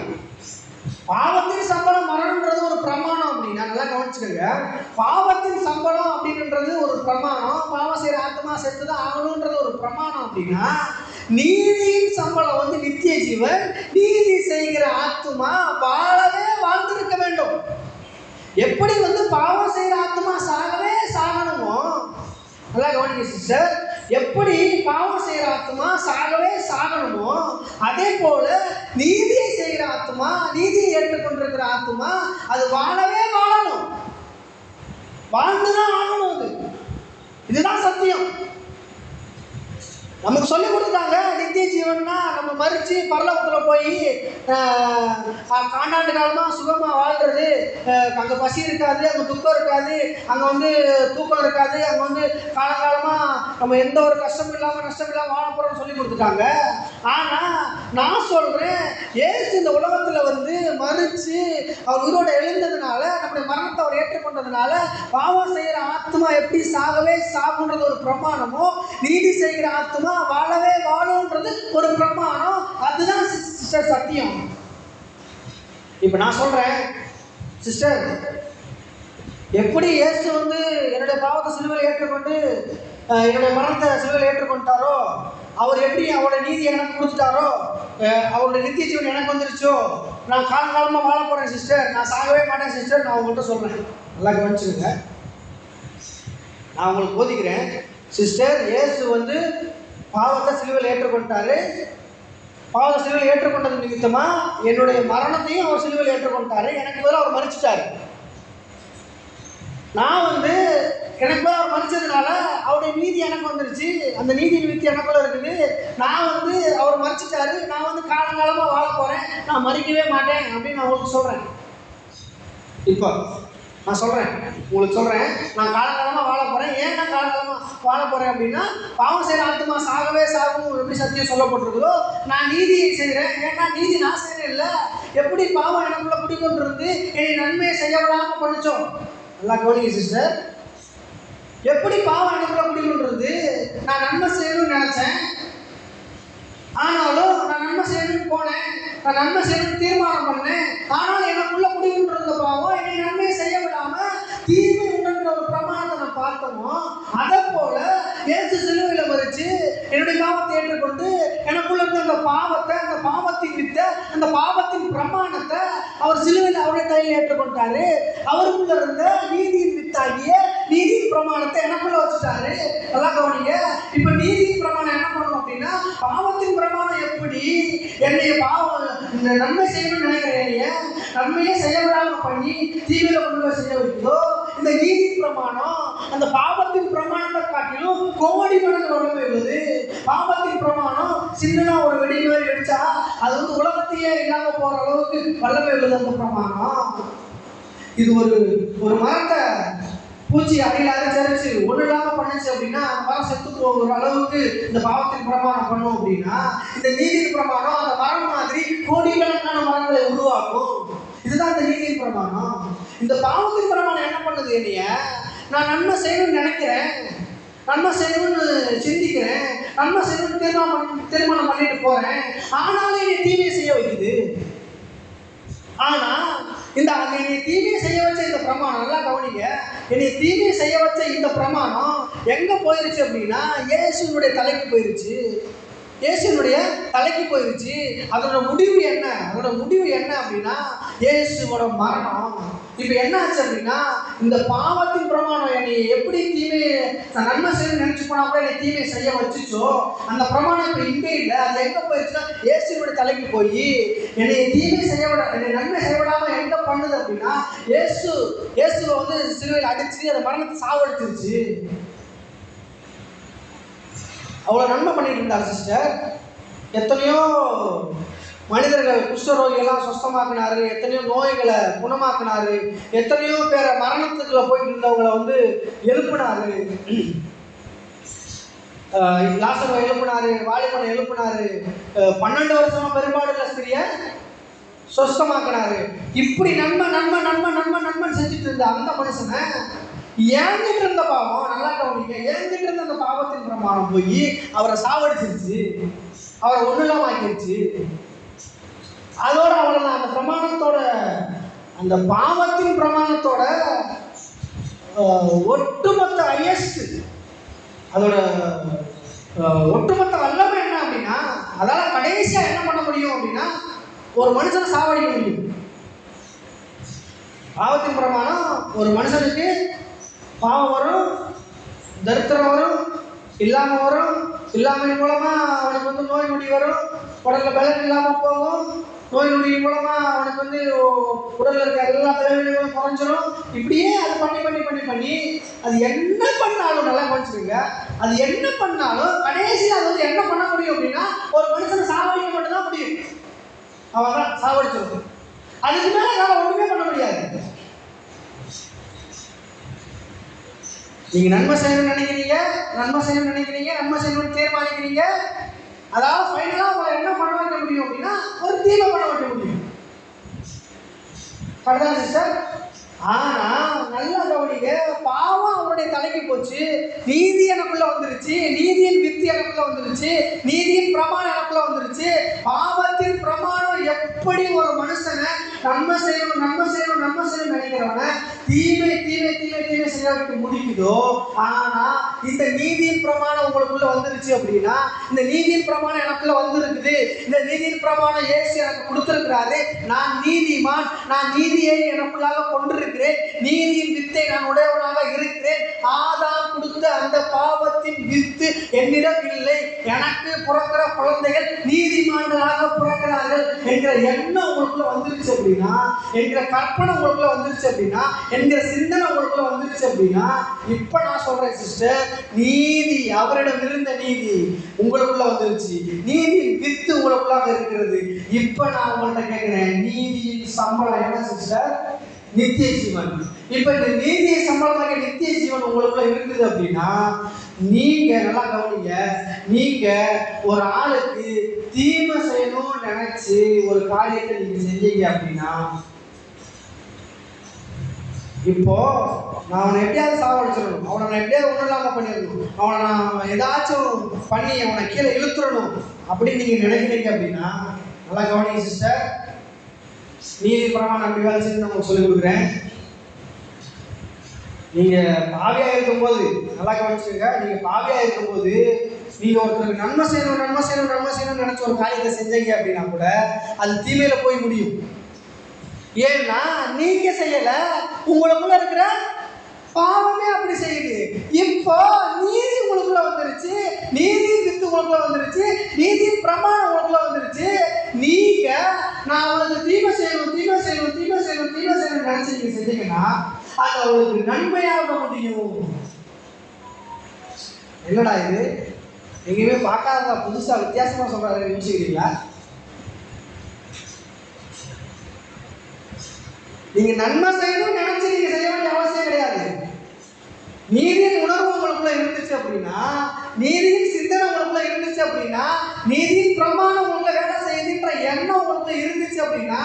பாவத்தின் சம்பளம் மரணம்ன்றது ஒரு பிரமாணம் அப்படின்னா, நல்லா கவனிச்சுக்கோங்க. பாவத்தின் சம்பளம் அப்படின்றது ஒரு பிரமாணம். பாவம் செய்கிற ஆத்மா செத்துதான் ஆகணுன்றது ஒரு பிரமாணம் அப்படின்னா, நீதியின் சம்பளம் வந்து நித்திய ஜீவன். நீதி செய்கிற ஆத்மா வாழவே வாழ்ந்திருக்க வேண்டும். எப்படி வந்து பாவம் செய்கிற ஆத்மா சாகவே சாகணுமோ, நல்லா கவனிங்க சிஸ்டர், எப்படி பாவம் செய்கிற ஆத்மா சாகவே சாகணுமோ, அதே போல நீதியை செய்கிற ஆத்மா, நீதியை ஏற்றுக்கொண்டிருக்கிற ஆத்மா அது வாழவே வாழணும், வாழ்ந்துதான் ஆகணும். இதுதான் சத்தியம். நமக்கு சொல்லி கொடுத்தாங்க நித்திய ஜீவன்னா நம்ம மறித்து பரலோகத்தில் போய் காண்டாண்டு காலமாக சுகமாக வாழ்கிறது. அங்கே பசி இருக்காது, அங்கே துக்கம் இருக்காது, அங்கே வந்து தூக்கம் இருக்காது, அங்கே வந்து காலகாலமாக நம்ம எந்த ஒரு கஷ்டமும் இல்லாமல் நஷ்டம் இல்லாமல் வாழ போகிறோம்னு சொல்லி கொடுத்துட்டாங்க. ஆனால் நான் சொல்கிறேன், ஏசு இந்த உலகத்தில் வந்து மறித்து அவர் உயிரோடு எழுந்ததுனால, நம்முடைய மரணத்தை அவர் ஏற்றுக்கொண்டதுனால, பாவம் செய்கிற ஆத்மா எப்படி சாகவே சாகுன்றது ஒரு பிரமாணமோ, நீதி செய்கிற ஆத்மா வாழவே வாழும்ன்றது ஒரு பிரமாணம். அதுதான் சிஸ்டர் சத்தியம். இப்ப நான் சொல்றேன் சிஸ்டர், எப்படி இயேசு வந்து என்னுடைய பாவத்தை சிலுவையில் ஏற்றுக்கொண்டு என்னுடைய மரணத்தை சிலுவையில் ஏற்றுக்கொண்டாரோ, அவர் எப்படி அவருடைய நீதி எனக்கு கொடுத்துட்டாரோ, அவருடைய நித்திய ஜீவன் எனக்கு வந்துருச்சோ, நான் காலகாலமாக வாழ போறேன் சிஸ்டர், நான் சாகவே மாட்டேன் சிஸ்டர். நான் உங்கள்கிட்ட சொல்றேன், நல்லா கவனிச்சுருங்க. நான் உங்களுக்கு போதிக்கிறேன் சிஸ்டர். இயேசு வந்து பாவத்தை சிலுவையில் ஏற்றுக்கொண்டாரு. பாவத்தை சிலுவையில் ஏற்றுக்கொண்டது நிமித்தமா என்னுடைய மரணத்தையும் அவர் சிலுவையில் ஏற்றுக்கொண்டாரு. எனக்கு பதிலாக அவர் மரிச்சிட்டாரு. நான் வந்து எனக்கு பதிலாக அவர் மரிச்சதுனால அவருடைய நீதி எனக்கு வந்துருச்சு. அந்த நீதி நிமித்தி எனக்குள்ள இருக்குது. நான் வந்து அவர் மரிச்சிட்டாரு, நான் வந்து காலங்காலமாக வாழ போறேன், நான் மறிக்கவே மாட்டேன் அப்படின்னு நான் உங்களுக்கு சொல்றேன். இப்போ நான் சொல்கிறேன், உங்களுக்கு சொல்கிறேன், நான் காலகாலமாக வாழ போகிறேன். ஏன் நான் காலகாலமாக வாழ போகிறேன் அப்படின்னா, பாவம் செய்கிற ஆத்மா சாகவே சாகும் எப்படி சத்தியம் சொல்லப்பட்டிருக்குதோ, நான் நீதியை செய்கிறேன். ஏன்னா நீதி நான் செய்கிறேன் இல்லை, எப்படி பாவம் எனக்குள்ள குடிக்கொண்டு இருந்து என்னை நன்மையை செய்ய விடாமல் பண்ணிச்சோம். நல்லா கவனிங்க சிஸ்டர். எப்படி பாவம் எனக்குள்ள குடிக்கொண்டு இருந்து நான் நன்மை செய்யணும்னு நினச்சேன், ஆனாலும் நான் நன்மை செய்யணும்னு போனேன், நான் நன்மை செய்யணும்னு தீர்மானம் பண்ணேன், ஆனால் எனக்குள்ள குடிக்கொண்டு இருந்த பாவம் என்னை நன்மையை செய்ய விடாம தீமை உண்டுன்ற ஒரு பிரமாணத்தை நான் பார்த்தோமோ, அதை போல இயேசு சிலுவையில் மரிச்சு என்னுடைய பாவத்தை ஏற்றுக்கொண்டு எனக்குள்ள இருந்த அந்த பாவத்தை, அந்த பாவத்தின் வித்த, அந்த பாவத்தின் பிரமாணத்தை அவர் சிலுவையில் அவருடைய கையில் ஏற்றுக்கொண்டாரு. அவருக்குள்ள இருந்த நீதியின் வித்தாகிய நீதியின் பிரமாணத்தை எனக்குள்ள வச்சுட்டாரு. நல்லா கவனிங்க. இப்ப நீதியின் பிரமாணம் என்ன பண்ணும் அப்படின்னா, பாவத்தின் பிரமாணம் எப்படி என்னைய பாவம் இந்த நன்மை செய்யணும்னு நினைக்கிறேன், நன்மையே செய்ய விடாம பண்ணி தீவிர கொண்டு செய்ய வைக்குதோ, இந்த நீதியின் பிரமாணம் அந்த பாவத்தின் பிரமாணத்தை காட்டிலும் கோடி மடங்கு வல்லமை உள்ளது. பாவத்தின் பிரமாணம் சின்னதா ஒரு வெடி மாதிரி வெடிச்சா அது வந்து உலகத்தையே இல்லாம போற அளவுக்கு வல்லமை உள்ளது அந்த பிரமாணம். இது ஒரு மரத்தை பூச்சி அடியில் அரைச்சரிச்சு ஒன்று இல்லாமல் பண்ணுச்சு அப்படின்னா அந்த மரம் செத்து போகிற அளவுக்கு இந்த பாவத்தின் பிரமாணம் பண்ணும். அப்படின்னா இந்த நீதியின் பிரமாணம் அந்த மரம் மாதிரி கோடிக்கணக்கான மரங்களை உருவாக்கும். இதுதான் இந்த நீதியின் பிரமாணம். இந்த பாவத்தின் பிரமாணம் என்ன பண்ணுது, என்னைய நான் நன்மை செய்யணும்னு நினைக்கிறேன், நன்மை செய்யணும்னு சிந்திக்கிறேன், நன்மை செய்யணும்னு தீர்மானம் பண்ணிட்டு போறேன், ஆனாலும் என்னை தீமையை செய்ய வைக்குது. ஆனா இந்த என்னை தீமையை செய்ய வச்ச இந்த பிரமாணம், நல்லா கவனிங்க, என்னை தீமையை செய்ய வச்ச இந்த பிரமாணம் எங்க போயிருச்சு அப்படின்னா இயேசுனுடைய தலைக்கு போயிருச்சு. இயேசுனுடைய தலைக்கு போயிருச்சு. அதோட முடிவு என்ன? அதோட முடிவு என்ன அப்படின்னா இயேசுவோட மரணம். இப்போ என்ன ஆச்சு அப்படின்னா இந்த பாவத்தின் பிரமாணம் என்னை எப்படி தீமையை நன்மை செய்ய நினைச்சு போனா கூட என்னை தீமையை செய்ய வச்சுச்சோ, அந்த பிரமாணம் இப்போ இங்கே இல்லை. அது எங்கே போயிடுச்சுன்னா இயேசுனுடைய தலைக்கு போய் என்னை தீமை செய்ய விட என்னை நன்மை செய்ய விடாமல் எங்க பண்ணுது அப்படின்னா இயேசுவை வந்து சிலுவையில் அடிச்சு அந்த மரணத்தை சாவடிச்சிருச்சு. அவ்வளோ நன்மை பண்ணிட்டு இருந்தார் சிஸ்டர். எத்தனையோ மனிதர்கள் குஷ்டரோகிகள்லாம் சுத்தமாக்குனாரு, எத்தனையோ நோய்களை குணமாக்குனாரு, எத்தனையோ பேரை மரணத்துக்குள்ள போயிட்டு இருந்தவங்களை வந்து எழுப்பினாரு. லாசரை எழுப்பினாரு, வாலிபனை எழுப்பினாரு, 12 வருஷமா பெரும்பாடுள்ள ஸ்திரிய சுத்தமாக்குனாரு. இப்படி நன்மை நன்மை நன்மை நன்மை நன்மை செஞ்சுட்டு இருந்த அந்த மனுஷனை ஏங்கிட்டு இருந்த பாவம், நல்லா கவனிக்க, ஏங்கிட்டு இருந்த அந்த பாவத்தின் பிரமாணம் போய் அவரை சாவடிச்சிருச்சு, அவரை ஒண்ணு இல்லாம ஆக்கிருச்சு. அதோட அவ்வளவுதான். அந்த பிரமாணத்தோட, அந்த பாவத்தின் பிரமாணத்தோட ஒட்டுமொத்த ஹையஸ்ட், அதோட ஒட்டுமொத்த வல்லமை என்ன அப்படின்னா, அதால கடைசியா என்ன பண்ண முடியும் அப்படின்னா ஒரு மனுஷனை சாவடிக்க முடியும். பாவத்தின் பிரமாணம் ஒரு மனுஷனுக்கு பாவம் வரும், தரித்திரம் வரும், இல்லாமல் வரும், இல்லாமல் மூலமா அவனுக்கு வந்து நோய் நொடி வரும், உடல்ல பலன் இல்லாமல் போகும், நோய் நொடியின் மூலமா அவனுக்கு வந்து உடல்ல இருக்க எல்லா தலைவலிகளும் குறைஞ்சிரும். இப்படியே அது பண்ணி பண்ணி பண்ணி பண்ணி அது என்ன பண்ணாலும், நல்லா கவனிச்சுருங்க, அது என்ன பண்ணாலும் கடைசியில் அது வந்து என்ன பண்ண முடியும் அப்படின்னா ஒரு மனுஷனை சாவடிக்க மட்டும்தான் முடியும். அவன் தான் சாவடிச்சிருக்கும். அதுக்கு மேலே என்னால் ஒன்றுமே பண்ண முடியாது. நீங்க நன்மை செய்யணும்னு நினைக்கிறீங்க, நன்மை செய்யணும்னு தீர்மானிக்கிறீங்க, அதாவது ஃபைனலா உங்களை என்ன பண்ண வைக்க முடியும் அப்படின்னா ஒரு தீமை பண்ண வைக்க முடியும். கரெக்டா சிஸ்டர்? ஆனா நல்லா கவனிங்க, பாவம் அவருடைய தலைக்கு போச்சு, நீதி எனக்குள்ள வந்துருச்சு, நீதியின் வித்து எனக்குள்ள வந்துருச்சு, நீதியின் பிரமாணம் எனக்குள்ள வந்துருச்சு. பாவத்தின் பிரமாணம் எப்படி ஒரு மனுஷனை நன்மை செய்யணும் நினைக்கிறவன தீமை செய்ய வைக்க முடிக்குதோ, ஆனா இந்த நீதியின் பிரமாணம் உங்களுக்குள்ள வந்துருச்சு அப்படின்னா, இந்த நீதியின் பிரமாணம் எனக்குள்ள வந்திருக்குது, இந்த நீதியின் பிரமாணம் இயேசு எனக்கு கொடுத்திருக்கிறாரு, நான் நீதிமான், நான் நீதியை எனக்குள்ளாக கொண்டிருக்கிறேன், நீதியின் வித்தை நான் உடையவனாக இருக்கிறேன், ஆதாம் கொடுத்த அந்த பாவத்தின் வித்து என்னிடம் இல்லை, எனக்கு பிறக்கிற குழந்தைகள் நீதிமான்களாக பிறக்கிறார்கள் என்கிற எண்ணம் உங்களுக்குள்ள வந்துருச்சு அப்படின்னா, என்கிற கற்பனை உங்களுக்குள்ள வந்துருச்சு அப்படின்னா, என்கிற சிந்தனை உங்களுக்குள்ள வந்துருச்சு அப்படின்னா, இப்ப நான் சொல்றேன் சிஸ்டர், நீதி அவரிடம் இருந்த நீதி உங்களுக்குள்ள வந்துருச்சு, நீதியின் வித்து உங்களுக்குள்ளாக இருக்கிறது. இப்ப நான் உங்கள்கிட்ட கேட்கிறேன், நீதியின் சம்பளம் என்ன சிஸ்டர்? நித்திய ஜீவன். இப்ப இந்த நீதியை சம்பளமாக நித்திய ஜீவன் உங்களுக்குள்ள இருக்குது அப்படின்னா, நீங்க நல்லா கவனிங்க, நீங்க ஒரு ஆளுக்கு தீமை செய்யணும்னு நினைச்சு ஒரு காரியத்தை நீங்க செஞ்சீங்க அப்படின்னா, இப்போ நான் அவனை எப்படியாவது சாவடிச்சிடணும், அவனை நான் எப்படியாவது ஒன்றும் இல்லாமல் பண்ணிடணும், அவனை நான் ஏதாச்சும் பண்ணி அவனை கீழே இழுத்துடணும் அப்படின்னு நீங்க நினைக்கிறீங்க அப்படின்னா, நல்லா கவனிங்க சிஸ்டர், நீதி பிரமாணம் அப்படி வேலை செஞ்சு நான் சொல்லிக் கொடுக்குறேன். நீங்க பாவியா இருக்கும்போது, நல்லா கவனிச்சுங்க, நீங்க பாவியா இருக்கும்போது நீங்க ஒருத்தருக்கு நன்மை செய்யணும்னு நினைச்ச ஒரு காரியத்தை செஞ்சீங்க அப்படின்னா கூட அது தீமையில போய் முடியும். ஏன்னா நீங்க செய்யல, உங்களுக்குள்ள இருக்கிற பாவமே அப்படி செய்யுது. இப்போ நீதி உங்களுக்குள்ள வந்துருச்சு, நீதி வித்து உங்களுக்குள்ள வந்துருச்சு, நீதி பிரமாணம் உங்களுக்குள்ள வந்துருச்சு. நீங்க நான் அவளுக்கு தீமை செய்யணும் தீமை செய்யணும் தீமை செய்யணும் தீமை செய்யணும் நினைச்சு நீங்க செஞ்சீங்கன்னா அது அவளுக்கு நன்மையாக முடியும். என்னடா இது எங்கேயுமே பார்க்காத புதுசா வித்தியாசமா சொல்றாரு யோசிக்கிறீங்களா? நீங்க நன்மை செய்யணும் நினைச்சு நீங்க செய்ய வேண்டிய அவசியம் கிடையாது. நீதியின் உணர்வு உங்களுக்குள்ள இருந்துச்சு அப்படின்னா, நீதியின் சிந்தனை உங்களுக்குள்ள இருந்துச்சு அப்படின்னா, நீதியின் பிரமாணம் உங்களை வேலை செய்யுதுன்ற எண்ணம் உங்களுக்குள்ள இருந்துச்சு அப்படின்னா,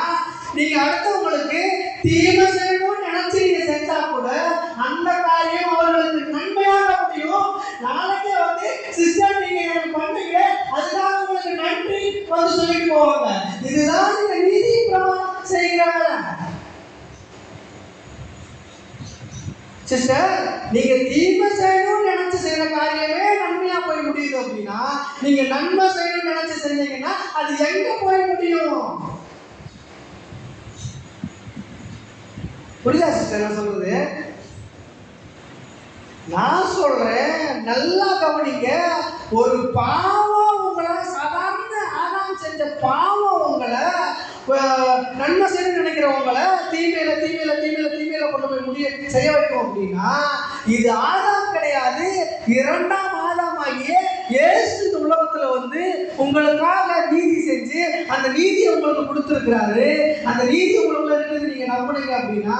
நீங்க அடுத்தவங்களுக்கு தீமை செய்யணும்னு நினைச்சு நீங்க செஞ்சா கூட அந்த காரியம் அவர்களுக்கு நன்மையாக முடியும். நாளைக்கே வந்து சிஸ்டர் நீங்க எனக்கு பண்ணுங்க அதுதான் உங்களுக்கு நன்றி வந்து சொல்லிட்டு போவாங்க. இதுதான் நீங்க நீதி பிரமாணம் செய்கிற வேலை. சிஸ்டர் நீங்க தீமை செய்யணும்னு நினைச்சு செய்யற காரியமே நன்மையா போய் முடியுது அப்படின்னா, நீங்க நன்மை செய்யணும்னு நினைச்சு செஞ்சீங்கன்னா அது எங்க போய் முடியும்? புரியுதா சிஸ்டர் நான் சொல்றது? நான் சொல்றேன் நல்லா கவனிங்க. ஒரு பாவம் உங்களை சாதாரண ஆதாம் செஞ்ச பாவம் உங்களை நன்மை செய்ய நினைக்கிறவங்களை தீமையில தீமையில தீமையில தீமையில கொண்டு போய் முடிய செய்ய வைக்கும் அப்படின்னா இது ஆதாம் கிடையாது, இரண்டாம் ஆதாமாகிய இயேசு உலகத்துல வந்து உங்களுக்காக நீதி செஞ்சு அந்த நீதியை உங்களுக்கு கொடுத்துருக்கிறாரு. அந்த நீதி உங்களுக்குள்ள இருக்கிறது நீங்க நம்புனீங்க அப்படின்னா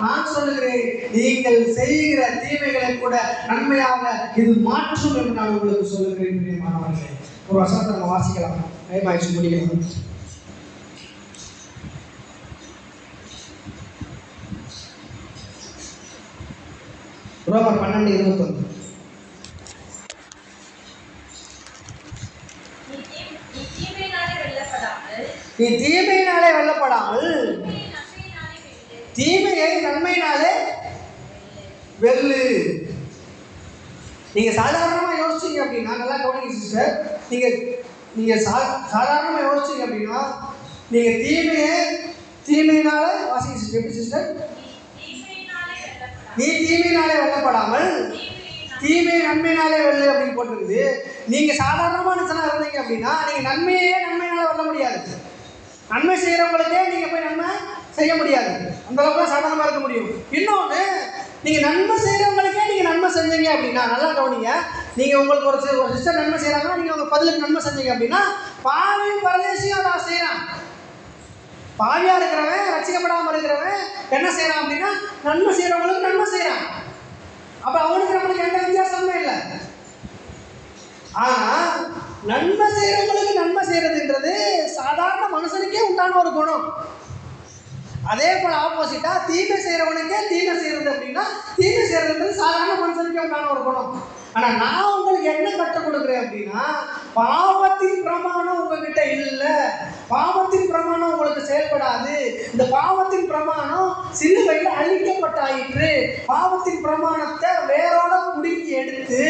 நான் சொல்லுகிறேன், நீங்கள் செய்கிற தீமைகளை கூட நன்மையாக இது மாற்றும் என்று நான் உங்களுக்கு சொல்லுகிறேன். மாணவர்களே, ஒரு வசனத்தை நம்ம வாசிக்கலாம், டைம் முடிக்கலாம். ரோமர் 12:21. நீ தீமையினாலே வெல்லப்படாமல் தீமையை நன்மையினாலே வெல்லு. நீங்க சாதாரணமா யோசிச்சீங்க அப்படின்னா, நல்லா கவனிங்க சிஸ்டர், நீங்க சாதாரணமா யோசிச்சீங்க அப்படின்னா நீங்க தீமையினால வாசிங்க சிஸ்டர். எப்படி சிஸ்டர்? நீ தீமையினாலே வெல்லப்படாமல் தீமை நன்மையினாலே வெல்லு அப்படின்னு போட்டிருக்குது. நீங்க சாதாரணமா மனுஷனா இருந்தீங்க அப்படின்னா நீங்க நன்மையினால வெல்ல முடியாது. நன்மை செய்யறவங்களுக்கே நீங்க போய் நன்மை செய்ய முடியாது, அந்த அளவுக்கு சாதாரணமா இருக்க முடியும். இன்னொன்று, நீங்க நன்மை செய்யறவங்களுக்கே நீங்க நன்மை செஞ்சீங்க அப்படின்னா, நல்லா கவனிங்க, நீங்க உங்களுக்கு ஒரு சிஸ்டர் நன்மை செய்யறாங்கன்னா நீங்க உங்க பதிலுக்கு நன்மை செஞ்சீங்க அப்படின்னா பாவியும் பரதேசியும் அதை செய்யறான். பாவியா இருக்கிறவன் ரசிக்கப்படாம இருக்கிறவன் என்ன செய்யறான் அப்படின்னா நன்மை செய்யறவங்களுக்கு நன்மை செய்யறான். அப்ப அவனுக்கு நம்மளுக்கு எந்த வித்தியாசமே இல்லை. ஆனா நன்மை செய்யறவங்களுக்கு நன்மை செய்யறதுன்றது சாதாரண மனுஷனுக்கே உண்டான ஒரு குணம். அதே போல ஆப்போசிட்டா தீமை செய்யறவனுக்கே தீமை செய்யறது அப்படின்னா தீமை செய்யறதுன்றது சாதாரண மனுஷனுக்கே உண்டான ஒரு குணம். ஆனா நான் உங்களுக்கு என்ன கற்றுக் கொடுக்குறேன் அப்படின்னா, பாவத்தின் பிரமாணம் உங்ககிட்ட இல்லை, பாவத்தின் பிரமாணம் உங்களுக்கு செயல்படாது. இந்த பாவத்தின் பிரமாணம் சிலுவையில் அழிக்கப்பட்டாயிற்று. பாவத்தின் பிரமாணத்தை வேரோட குடுக்கி எடுத்து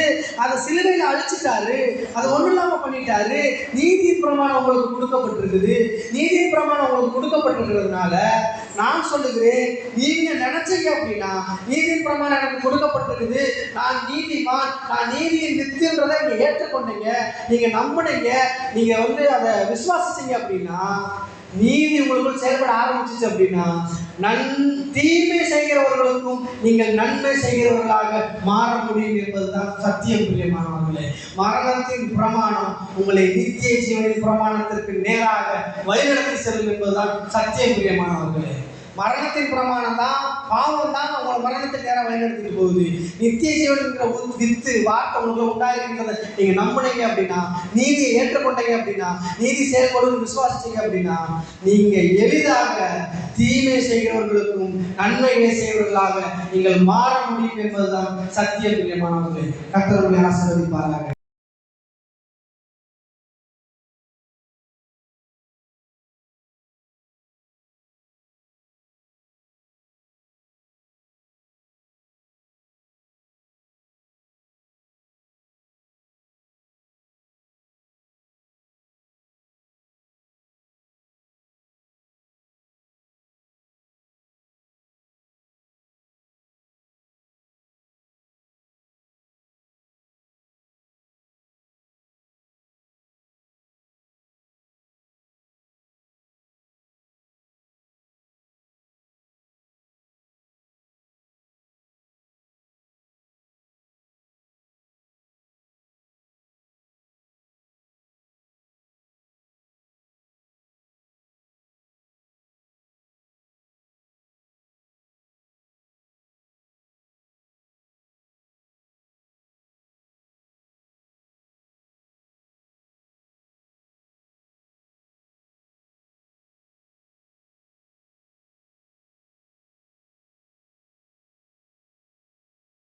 அதை சிலுவையில் அழிச்சிட்டாரு, அது ஒன்றும் இல்லாமல் பண்ணிட்டாரு. நீதியின் பிரமாணம் உங்களுக்கு கொடுக்கப்பட்டிருக்குது. நீதியின் பிரமாணம் உங்களுக்கு கொடுக்கப்பட்டிருக்கிறதுனால நான் சொல்லுகிறேன், நீங்க நினைச்சீங்க அப்படின்னா நீதியின் பிரமாணம் எனக்கு கொடுக்கப்பட்டிருக்குது, நான் நீதிமான், நான் நீதியின் வித்துன்றதை நீங்க ஏற்றுக்கொண்டீங்க, நீங்க நம்பினீங்க, நீங்க வந்து அதை விசுவாசிச்சீங்க அப்படின்னா நீதி உங்களுக்குள் செயல்பட ஆரம்பிச்சிச்சு அப்படின்னா தீமை செய்கிறவர்களுக்கும் நீங்கள் நன்மை செய்கிறவர்களாக மாற முடியும் என்பதுதான் சத்தியம். பிரியமானவர்களே, மரணத்தின் பிரமாணம் உங்களை நித்திய ஜீவனின் பிரமாணத்திற்கு நேராக வழிநடத்தி செல்லும் என்பதுதான் சத்தியம். பிரியமானவர்களே, மரணத்தின் பிரமாணம் தான், பாவம் தான் உங்களை மரணத்துக்கு நேரம் வழிநடத்திட்டு போகுது. நித்திய ஜீவன்கிற வித்து வார்த்தை உங்களுக்கு உண்டாயிருக்கிறத நீங்க நம்பினீங்க அப்படின்னா, நீதியை ஏற்றுக்கொண்டீங்க அப்படின்னா, நீதி செயல்படும் விசுவாசிச்சீங்க அப்படின்னா நீங்க எளிதாக தீமை செய்கிறவர்களுக்கும் நன்மையை செய்கிறவர்களாக நீங்கள் மாற முடியும் என்பதுதான் சத்தியம். பிரியமானவர்களே, கர்த்தர் உங்களை ஆசீர்வதிப்பாராக.